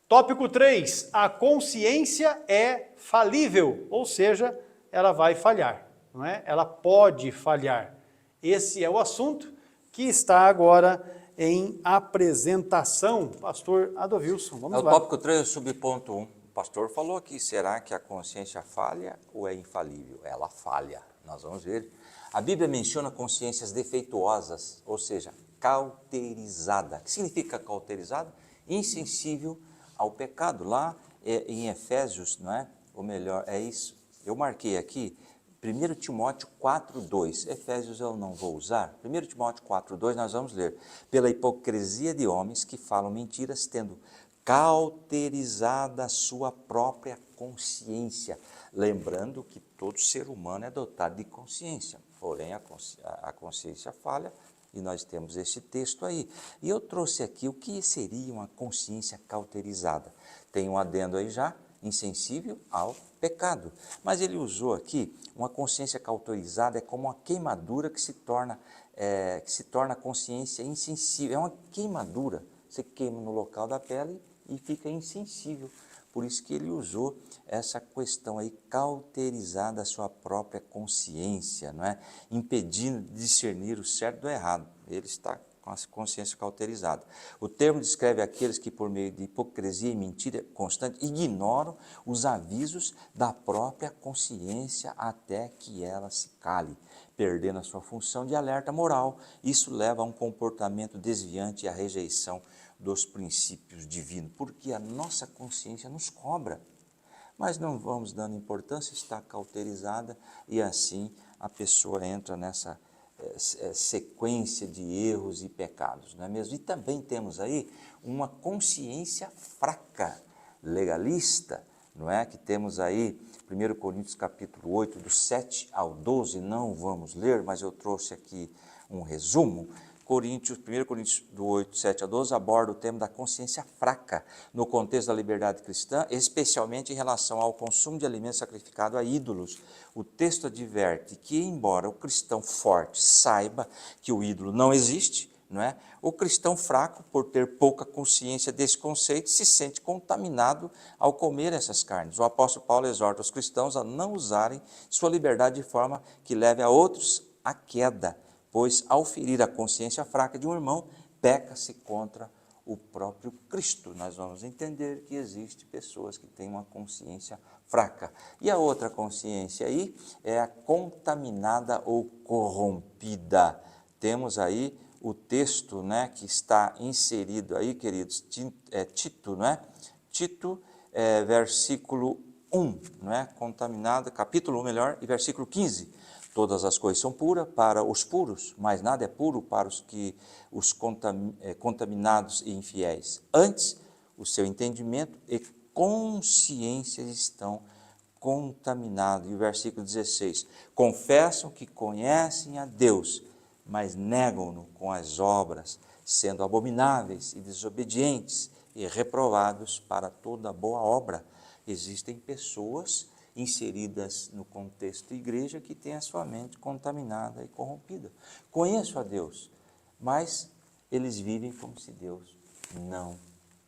Tópico 3, a consciência é falível, ou seja, ela vai falhar, não é? Ela pode falhar. Esse é o assunto que está agora em apresentação. Pastor Adovilson, vamos lá. O tópico 3, subponto 1. O pastor falou aqui, será que a consciência falha ou é infalível? Ela falha, nós vamos ver. A Bíblia menciona consciências defeituosas, ou seja, cauterizada. O que significa cauterizada? Insensível ao pecado. Lá em Efésios, não é? Ou melhor, é isso. Eu marquei aqui 1 Timóteo 4:2. Efésios eu não vou usar. 1 Timóteo 4:2 nós vamos ler. Pela hipocrisia de homens que falam mentiras, tendo cauterizada a sua própria consciência. Lembrando que todo ser humano é dotado de consciência. Porém, a consciência falha. E nós temos esse texto aí. E eu trouxe aqui o que seria uma consciência cauterizada. Tem um adendo aí já, insensível ao pecado. Mas ele usou aqui, uma consciência cauterizada é como uma queimadura que se torna a consciência insensível. É uma queimadura, você queima no local da pele e fica insensível. Por isso que ele usou essa questão aí, cauterizada a sua própria consciência, não é? Impedindo de discernir o certo do errado. Ele está com a consciência cauterizada. O termo descreve aqueles que, por meio de hipocrisia e mentira constante, ignoram os avisos da própria consciência até que ela se cale, perdendo a sua função de alerta moral. Isso leva a um comportamento desviante e à rejeição dos princípios divinos, porque a nossa consciência nos cobra, mas não vamos dando importância, está cauterizada e assim a pessoa entra nessa sequência de erros e pecados, não é mesmo? E também temos aí uma consciência fraca, legalista, não é? Que temos aí 1 Coríntios capítulo 8, do 7 ao 12, não vamos ler, mas eu trouxe aqui um resumo. 1 Coríntios do 8, 7 a 12, aborda o tema da consciência fraca no contexto da liberdade cristã, especialmente em relação ao consumo de alimentos sacrificados a ídolos. O texto adverte que, embora o cristão forte saiba que o ídolo não existe, não é? O cristão fraco, por ter pouca consciência desse conceito, se sente contaminado ao comer essas carnes. O apóstolo Paulo exorta os cristãos a não usarem sua liberdade de forma que leve a outros à queda, pois ao ferir a consciência fraca de um irmão, peca-se contra o próprio Cristo. Nós vamos entender que existem pessoas que têm uma consciência fraca. E a outra consciência aí é a contaminada ou corrompida. Temos aí o texto, né, que está inserido aí, queridos, Tito, não é? Tito, versículo 1, não é? Contaminada, capítulo 1, melhor, e versículo 15. Todas as coisas são puras para os puros, mas nada é puro para os contaminados e infiéis. Antes, o seu entendimento e consciência estão contaminados. E o versículo 16, confessam que conhecem a Deus, mas negam-no com as obras, sendo abomináveis e desobedientes e reprovados para toda boa obra. Existem pessoas inseridas no contexto igreja que têm a sua mente contaminada e corrompida. Conheço a Deus, mas eles vivem como se Deus não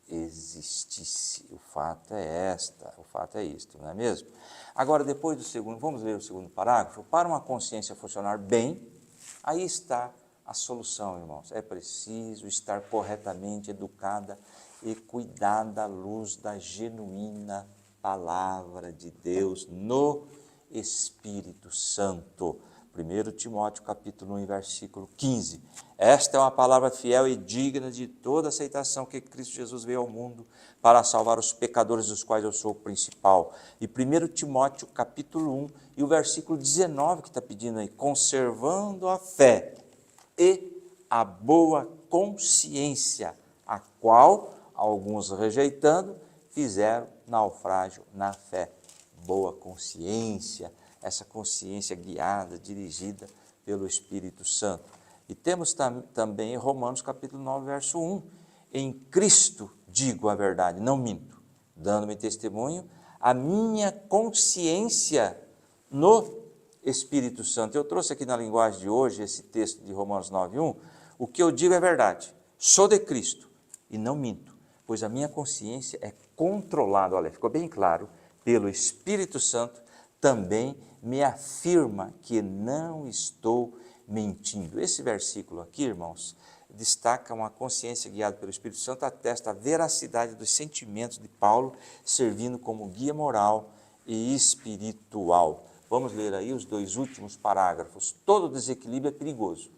existisse. O fato é isto, não é mesmo? Agora, depois do segundo, vamos ler o segundo parágrafo. Para uma consciência funcionar bem, aí está a solução, irmãos. É preciso estar corretamente educada e cuidada à luz da genuína palavra de Deus no Espírito Santo. 1 Timóteo capítulo 1, versículo 15. Esta é uma palavra fiel e digna de toda aceitação, que Cristo Jesus veio ao mundo para salvar os pecadores, dos quais eu sou o principal. E 1 Timóteo capítulo 1 e o versículo 19 que está pedindo aí, conservando a fé e a boa consciência, a qual alguns rejeitando fizeram naufrágio na fé. Boa consciência, essa consciência guiada, dirigida pelo Espírito Santo. E temos também em Romanos capítulo 9, verso 1, em Cristo digo a verdade, não minto, dando-me testemunho a minha consciência no Espírito Santo. Eu trouxe aqui na linguagem de hoje esse texto de Romanos 9, 1, o que eu digo é verdade, sou de Cristo e não minto, pois a minha consciência é controlada, olha, ficou bem claro, pelo Espírito Santo, também me afirma que não estou mentindo. Esse versículo aqui, irmãos, destaca uma consciência guiada pelo Espírito Santo, atesta a veracidade dos sentimentos de Paulo, servindo como guia moral e espiritual. Vamos ler aí os dois últimos parágrafos. Todo desequilíbrio é perigoso.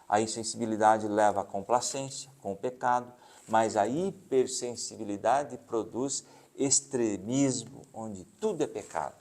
A insensibilidade leva à complacência com o pecado, mas a hipersensibilidade produz extremismo, onde tudo é pecado.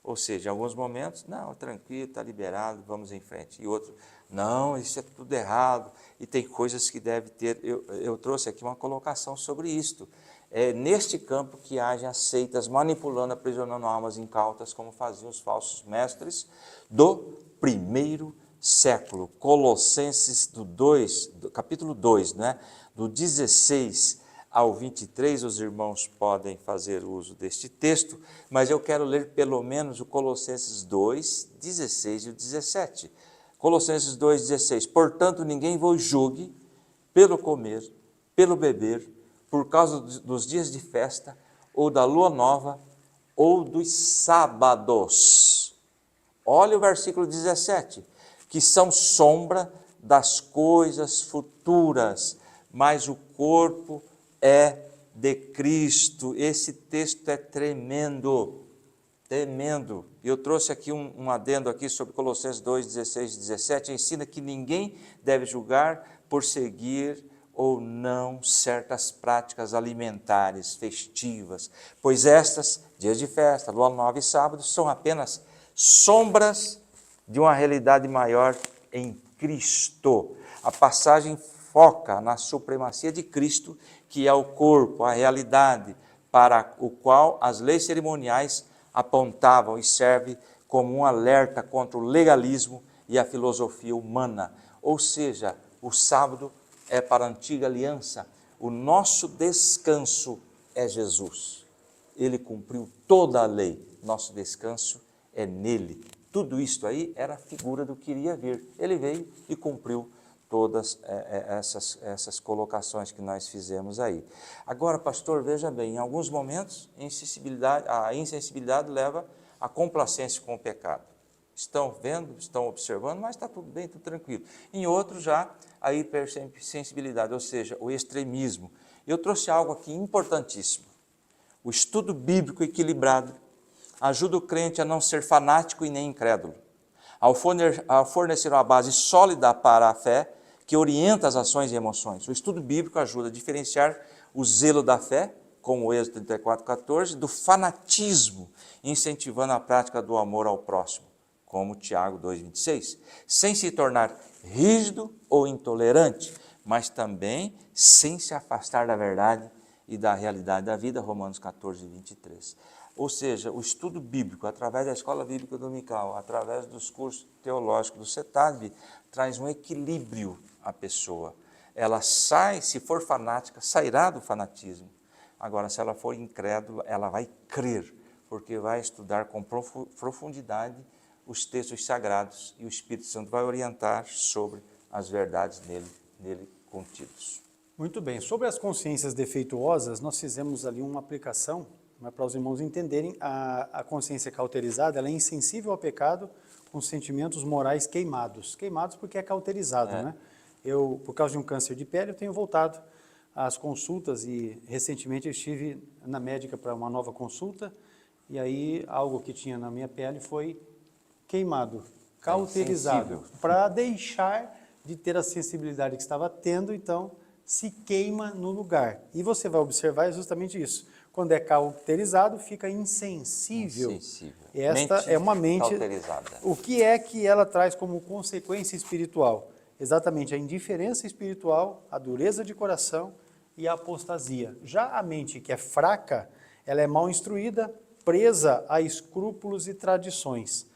Ou seja, em alguns momentos, não, tranquilo, está liberado, vamos em frente. E outro, não, isso é tudo errado, e tem coisas que deve ter. Eu trouxe aqui uma colocação sobre isto. É neste campo que agem as seitas manipulando, aprisionando almas incautas, como faziam os falsos mestres do primeiro século. Colossenses do capítulo 2, né? Do 16 ao 23, os irmãos podem fazer uso deste texto, mas eu quero ler pelo menos o Colossenses 2, 16 e o 17. Colossenses 2, 16. Portanto, ninguém vos julgue pelo comer, pelo beber, por causa dos dias de festa, ou da lua nova, ou dos sábados. Olha o versículo 17, que são sombra das coisas futuras, mas o corpo é de Cristo. Esse texto é tremendo, tremendo. Eu trouxe aqui um adendo aqui sobre Colossenses 2, 16 e 17, ensina que ninguém deve julgar por seguir ou não certas práticas alimentares, festivas, pois estas, dias de festa, lua nova e sábado, são apenas sombras de uma realidade maior em Cristo. A passagem foca na supremacia de Cristo, que é o corpo, a realidade para o qual as leis cerimoniais apontavam e serve como um alerta contra o legalismo e a filosofia humana. Ou seja, o sábado é para a antiga aliança. O nosso descanso é Jesus. Ele cumpriu toda a lei. Nosso descanso é nele. Tudo isto aí era a figura do que iria vir. Ele veio e cumpriu todas essas colocações que nós fizemos aí. Agora, pastor, veja bem, em alguns momentos a insensibilidade leva à complacência com o pecado. Estão vendo, estão observando, mas está tudo bem, tudo tranquilo. Em outros já a hipersensibilidade, ou seja, o extremismo. Eu trouxe algo aqui importantíssimo. O estudo bíblico equilibrado ajuda o crente a não ser fanático e nem incrédulo. Ao fornecer uma base sólida para a fé, que orienta as ações e emoções. O estudo bíblico ajuda a diferenciar o zelo da fé, como o Êxodo 34:14, do fanatismo, incentivando a prática do amor ao próximo, como Tiago 2:26, sem se tornar rígido ou intolerante, mas também sem se afastar da verdade e da realidade da vida, Romanos 14:23. Ou seja, o estudo bíblico, através da escola bíblica dominical, através dos cursos teológicos do CETAD, traz um equilíbrio à pessoa. Ela sai, se for fanática, sairá do fanatismo. Agora, se ela for incrédula, ela vai crer, porque vai estudar com profundidade os textos sagrados e o Espírito Santo vai orientar sobre as verdades nele contidos. Muito bem. Sobre as consciências defeituosas, nós fizemos ali uma aplicação, para os irmãos entenderem. A consciência cauterizada, ela é insensível ao pecado, com sentimentos morais queimados. Queimados porque é cauterizado, né? Eu, por causa de um câncer de pele, eu tenho voltado às consultas e recentemente eu estive na médica para uma nova consulta e aí algo que tinha na minha pele foi queimado, cauterizado, para deixar de ter a sensibilidade que estava tendo, então se queima no lugar. E você vai observar justamente isso. Quando é cauterizado, fica insensível. Esta é uma mente cauterizada. O que é que ela traz como consequência espiritual? Exatamente a indiferença espiritual, a dureza de coração e a apostasia. Já a mente que é fraca, ela é mal instruída, presa a escrúpulos e tradições.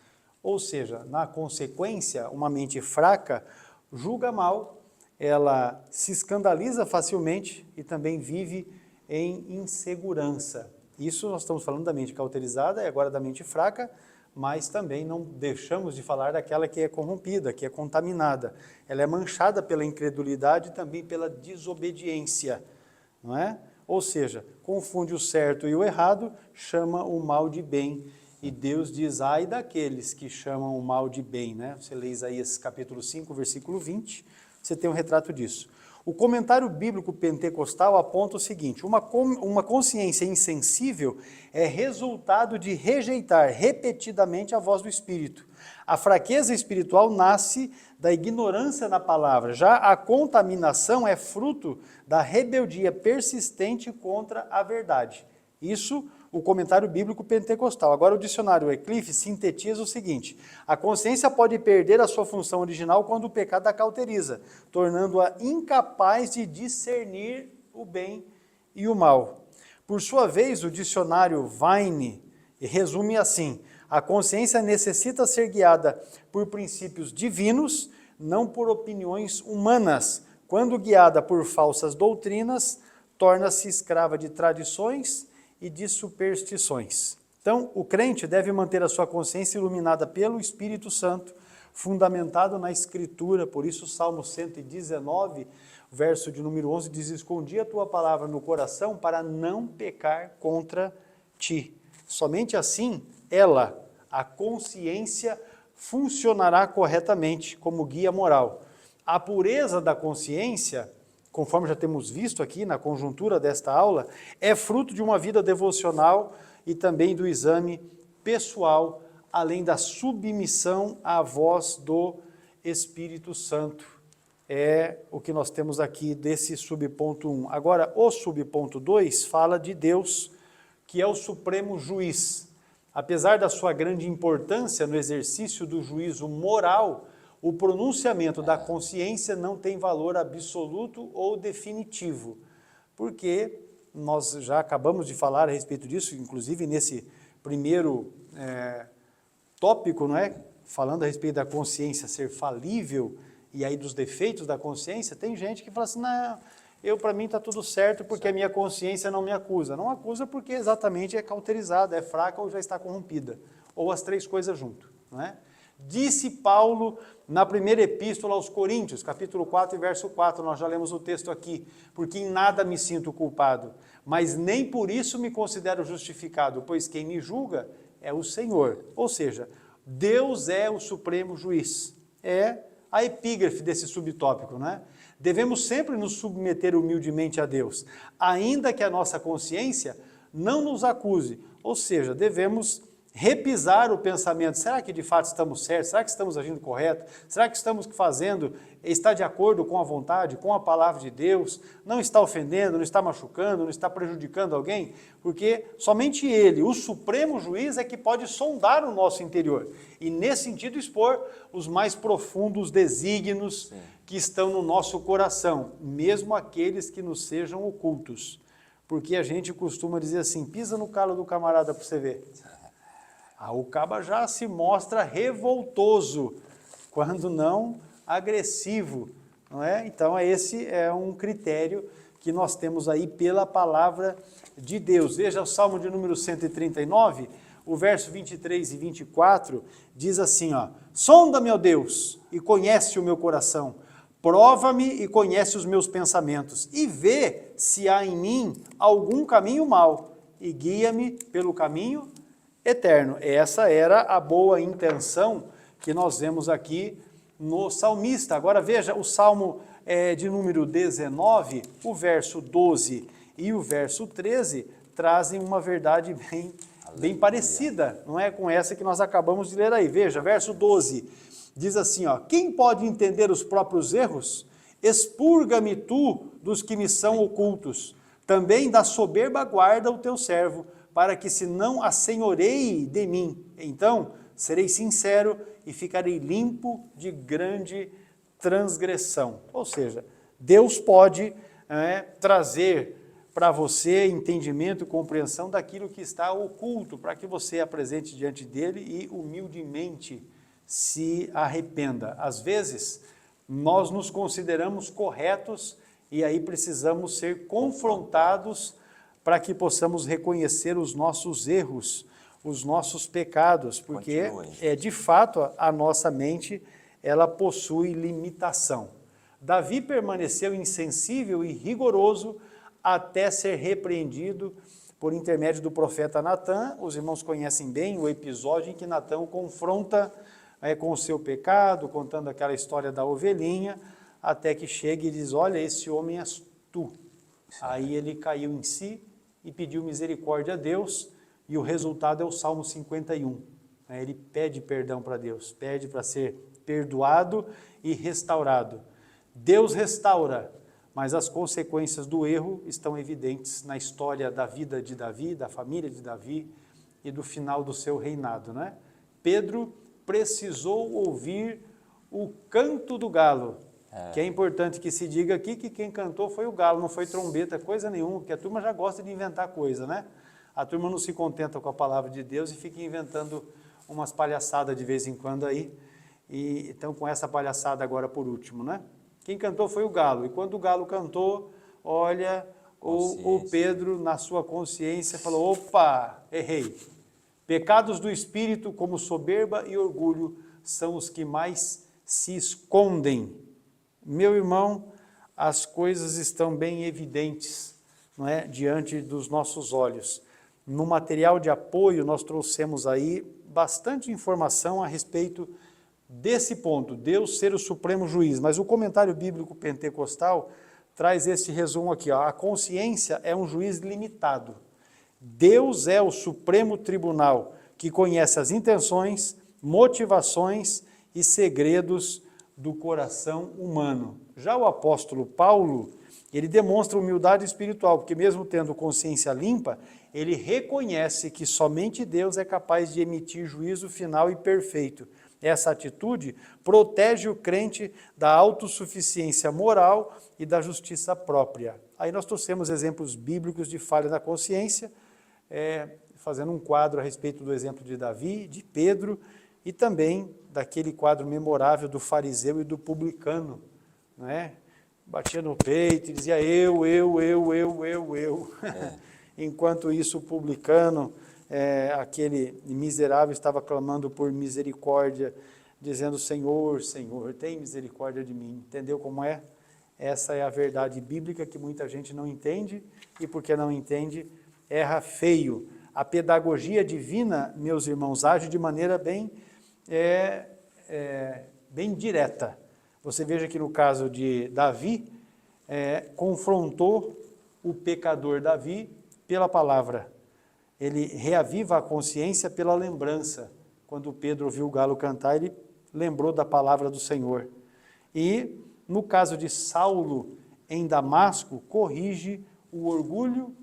Ou seja, na consequência, uma mente fraca julga mal, ela se escandaliza facilmente e também vive em insegurança. Isso nós estamos falando da mente cauterizada e agora da mente fraca, mas também não deixamos de falar daquela que é corrompida, que é contaminada. Ela é manchada pela incredulidade e também pela desobediência, não é? Ou seja, confunde o certo e o errado, chama o mal de bem. E Deus diz, ai daqueles que chamam o mal de bem, né? Você lê Isaías capítulo 5, versículo 20, você tem um retrato disso. O comentário bíblico pentecostal aponta o seguinte: uma consciência insensível é resultado de rejeitar repetidamente a voz do Espírito. A fraqueza espiritual nasce da ignorância na palavra, já a contaminação é fruto da rebeldia persistente contra a verdade. Isso o comentário bíblico pentecostal. Agora o dicionário Wycliffe sintetiza o seguinte: a consciência pode perder a sua função original quando o pecado a cauteriza, tornando-a incapaz de discernir o bem e o mal. Por sua vez, o dicionário Vine resume assim: a consciência necessita ser guiada por princípios divinos, não por opiniões humanas. Quando guiada por falsas doutrinas, torna-se escrava de tradições e de superstições. Então, o crente deve manter a sua consciência iluminada pelo Espírito Santo, fundamentado na Escritura. Por isso, o Salmo 119, verso de número 11, diz: escondi a tua palavra no coração para não pecar contra ti. Somente assim, a consciência, funcionará corretamente como guia moral. A pureza da consciência, conforme já temos visto aqui na conjuntura desta aula, é fruto de uma vida devocional e também do exame pessoal, além da submissão à voz do Espírito Santo. É o que nós temos aqui desse subponto 1. Agora, o subponto 2 fala de Deus, que é o supremo juiz. Apesar da sua grande importância no exercício do juízo moral, o pronunciamento da consciência não tem valor absoluto ou definitivo, porque nós já acabamos de falar a respeito disso, inclusive nesse primeiro tópico, não é? Falando a respeito da consciência ser falível e aí dos defeitos da consciência, tem gente que fala assim, não, para mim está tudo certo porque a minha consciência não me acusa. Não acusa porque exatamente é cauterizada, é fraca ou já está corrompida, ou as três coisas junto, não é? Disse Paulo na primeira epístola aos Coríntios, capítulo 4 e verso 4, nós já lemos o texto aqui, porque em nada me sinto culpado, mas nem por isso me considero justificado, pois quem me julga é o Senhor. Ou seja, Deus é o supremo juiz. É a epígrafe desse subtópico, né? Devemos sempre nos submeter humildemente a Deus, ainda que a nossa consciência não nos acuse. Ou seja, devemos repisar o pensamento, será que de fato estamos certos? Será que estamos agindo correto? Será que estamos fazendo, está de acordo com a vontade, com a palavra de Deus? Não está ofendendo, não está machucando, não está prejudicando alguém? Porque somente Ele, o supremo juiz, é que pode sondar o nosso interior e nesse sentido expor os mais profundos desígnios que estão no nosso coração, mesmo aqueles que nos sejam ocultos. Porque a gente costuma dizer assim, pisa no calo do camarada para você ver. O caba já se mostra revoltoso, quando não agressivo, não é? Então esse é um critério que nós temos aí pela palavra de Deus. Veja o Salmo de número 139, o verso 23 e 24, diz assim, ó, sonda-me, ó Deus, e conhece o meu coração, prova-me e conhece os meus pensamentos, e vê se há em mim algum caminho mau, e guia-me pelo caminho eterno. Essa era a boa intenção que nós vemos aqui no salmista. Agora veja o Salmo de número 19, o verso 12 e o verso 13 trazem uma verdade bem parecida, não é com essa que nós acabamos de ler aí. Veja, verso 12, diz assim, ó, quem pode entender os próprios erros? Expurga-me tu dos que me são ocultos. Também da soberba guarda o teu servo, para que se não assenhoreie de mim. Então, serei sincero e ficarei limpo de grande transgressão. Ou seja, Deus pode trazer para você entendimento e compreensão daquilo que está oculto, para que você apresente diante dele e humildemente se arrependa. Às vezes, nós nos consideramos corretos e aí precisamos ser confrontados para que possamos reconhecer os nossos erros, os nossos pecados, porque de fato a nossa mente ela possui limitação. Davi permaneceu insensível e rigoroso até ser repreendido por intermédio do profeta Natã. Os irmãos conhecem bem o episódio em que Natã o confronta com o seu pecado, contando aquela história da ovelhinha, até que chega e diz, olha, esse homem és tu. Aí ele caiu em si e pediu misericórdia a Deus, e o resultado é o Salmo 51. Ele pede perdão para Deus, pede para ser perdoado e restaurado. Deus restaura, mas as consequências do erro estão evidentes na história da vida de Davi, da família de Davi e do final do seu reinado, né? Pedro precisou ouvir o canto do galo, que é importante que se diga aqui que quem cantou foi o galo, não foi trombeta, coisa nenhuma, porque a turma já gosta de inventar coisa, né? A turma não se contenta com a palavra de Deus e fica inventando umas palhaçadas de vez em quando aí, e então com essa palhaçada agora por último, né? Quem cantou foi o galo, e quando o galo cantou, olha, o Pedro na sua consciência falou, opa, errei. Pecados do espírito como soberba e orgulho são os que mais se escondem. Meu irmão, as coisas estão bem evidentes, não é, diante dos nossos olhos. No material de apoio, nós trouxemos aí bastante informação a respeito desse ponto, Deus ser o supremo juiz, mas o comentário bíblico pentecostal traz esse resumo aqui, ó, a consciência é um juiz limitado. Deus é o supremo tribunal que conhece as intenções, motivações e segredos do coração humano. Já o apóstolo Paulo, ele demonstra humildade espiritual, porque mesmo tendo consciência limpa, ele reconhece que somente Deus é capaz de emitir juízo final e perfeito. essa atitude protege o crente da autossuficiência moral e da justiça própria. Aí nós trouxemos exemplos bíblicos de falha na consciência, fazendo um quadro a respeito do exemplo de Davi, de Pedro, e também daquele quadro memorável do fariseu e do publicano, né? Batia no peito e dizia eu. Enquanto isso o publicano, aquele miserável, estava clamando por misericórdia, dizendo, Senhor, Senhor, tem misericórdia de mim. Entendeu como é? Essa é a verdade bíblica que muita gente não entende, e porque não entende, erra feio. A pedagogia divina, meus irmãos, age de maneira bem direta. Você veja que no caso de Davi, confrontou o pecador Davi pela palavra. Ele reaviva a consciência pela lembrança. Quando Pedro ouviu o galo cantar, ele lembrou da palavra do Senhor. E, no caso de Saulo, em Damasco, corrige o orgulho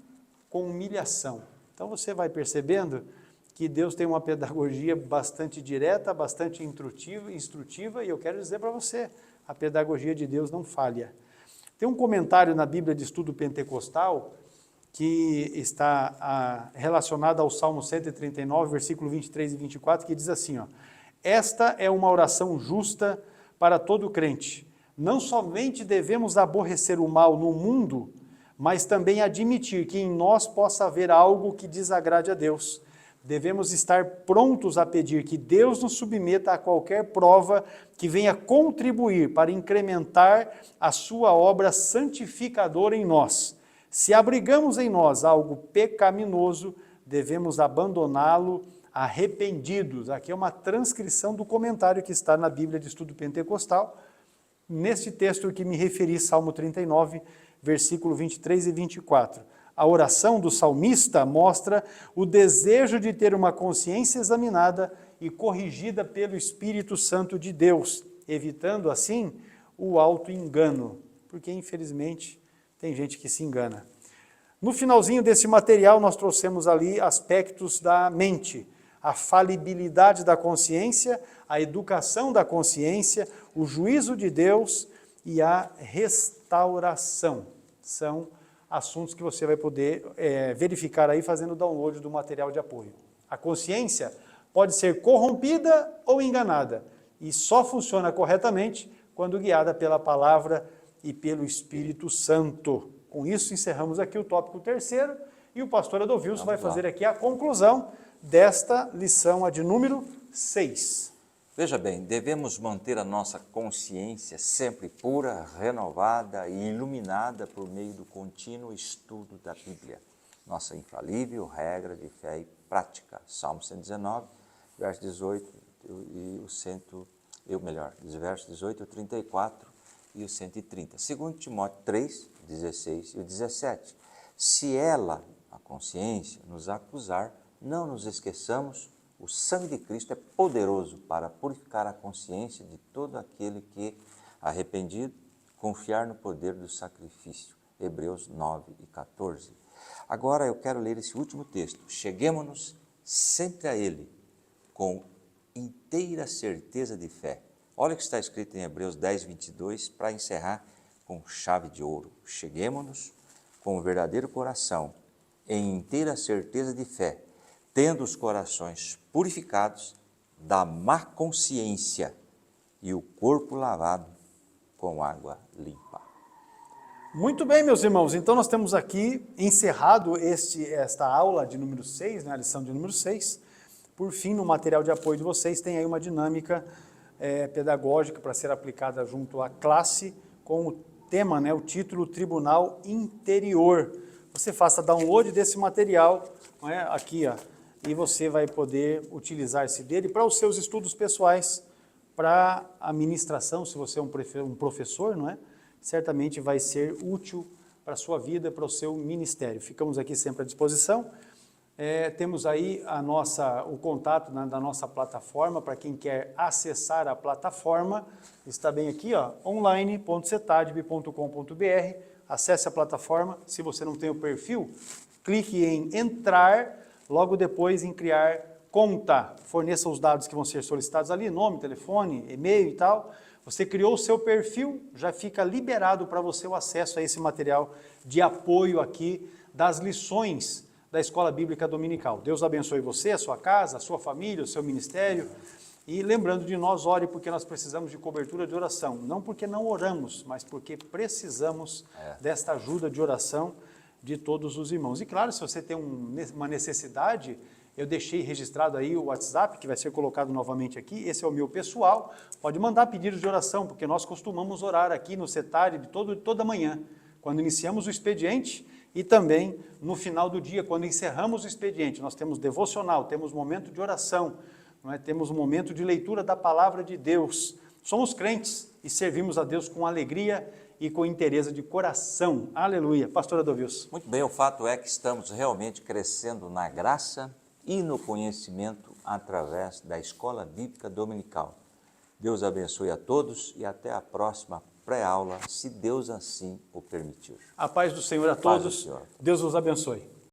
com humilhação. Então você vai percebendo que Deus tem uma pedagogia bastante direta, bastante instrutiva, e eu quero dizer para você, a pedagogia de Deus não falha. Tem um comentário na Bíblia de Estudo Pentecostal que está relacionado ao Salmo 139, versículo 23 e 24, que diz assim, esta é uma oração justa para todo crente. Não somente devemos aborrecer o mal no mundo, mas também admitir que em nós possa haver algo que desagrade a Deus. Devemos estar prontos a pedir que Deus nos submeta a qualquer prova que venha contribuir para incrementar a sua obra santificadora em nós. Se abrigamos em nós algo pecaminoso, devemos abandoná-lo arrependidos. Aqui é uma transcrição do comentário que está na Bíblia de Estudo Pentecostal, neste texto que me referi, Salmo 39, versículo 23 e 24. A oração do salmista mostra o desejo de ter uma consciência examinada e corrigida pelo Espírito Santo de Deus, evitando assim o auto-engano, porque infelizmente tem gente que se engana. No finalzinho desse material nós trouxemos ali aspectos da mente, a falibilidade da consciência, a educação da consciência, o juízo de Deus e a restauração. São assuntos que você vai poder verificar aí fazendo o download do material de apoio. A consciência pode ser corrompida ou enganada e só funciona corretamente quando guiada pela palavra e pelo Espírito Santo. Com isso encerramos aqui o tópico 3º e o pastor Adolfilson vai fazer aqui a conclusão desta lição, a de número 6. Veja bem, devemos manter a nossa consciência sempre pura, renovada e iluminada por meio do contínuo estudo da Bíblia, nossa infalível regra de fé e prática. Salmo 119, verso 18 e o verso 18 e 34 e o 130. Segundo Timóteo 3, 16 e o 17. Se ela, a consciência, nos acusar, não nos esqueçamos, o sangue de Cristo é poderoso para purificar a consciência de todo aquele que, arrependido, confiar no poder do sacrifício. Hebreus 9 e 14. Agora eu quero ler esse último texto. Cheguemo-nos sempre a ele, com inteira certeza de fé. Olha o que está escrito em Hebreus 10, 22, para encerrar com chave de ouro. Cheguemo-nos com o verdadeiro coração, em inteira certeza de fé, tendo os corações purificados da má consciência e o corpo lavado com água limpa. Muito bem, meus irmãos, então nós temos aqui encerrado esta aula de número 6, a lição de número 6. Por fim, no material de apoio de vocês tem aí uma dinâmica pedagógica para ser aplicada junto à classe com o tema, o título Tribunal Interior. Você faça download desse material aqui, e você vai poder utilizar-se dele para os seus estudos pessoais, para a ministração, se você é um professor, certamente vai ser útil para a sua vida, para o seu ministério. Ficamos aqui sempre à disposição. Temos aí o contato da nossa plataforma, para quem quer acessar a plataforma, está bem aqui, online.cetadb.com.br, acesse a plataforma. Se você não tem o perfil, clique em entrar, logo depois em criar conta, forneça os dados que vão ser solicitados ali, nome, telefone, e-mail e tal. Você criou o seu perfil, já fica liberado para você o acesso a esse material de apoio aqui das lições da Escola Bíblica Dominical. Deus abençoe você, a sua casa, a sua família, o seu ministério. E lembrando de nós, ore porque nós precisamos de cobertura de oração. Não porque não oramos, mas porque precisamos desta ajuda de oração de todos os irmãos. E claro, se você tem uma necessidade, eu deixei registrado aí o WhatsApp, que vai ser colocado novamente aqui. Esse é o meu pessoal. Pode mandar pedidos de oração, porque nós costumamos orar aqui no CETAR de toda manhã, quando iniciamos o expediente e também no final do dia, quando encerramos o expediente. Nós temos devocional, temos momento de oração, não é? Temos um momento de leitura da palavra de Deus. Somos crentes e servimos a Deus com alegria e com interesse de coração. Aleluia. Pastor Adovilson. Muito bem, o fato é que estamos realmente crescendo na graça e no conhecimento através da Escola Bíblica Dominical. Deus abençoe a todos e até a próxima pré-aula, se Deus assim o permitir. A paz do Senhor a Paz do todos. Senhor. Deus os abençoe.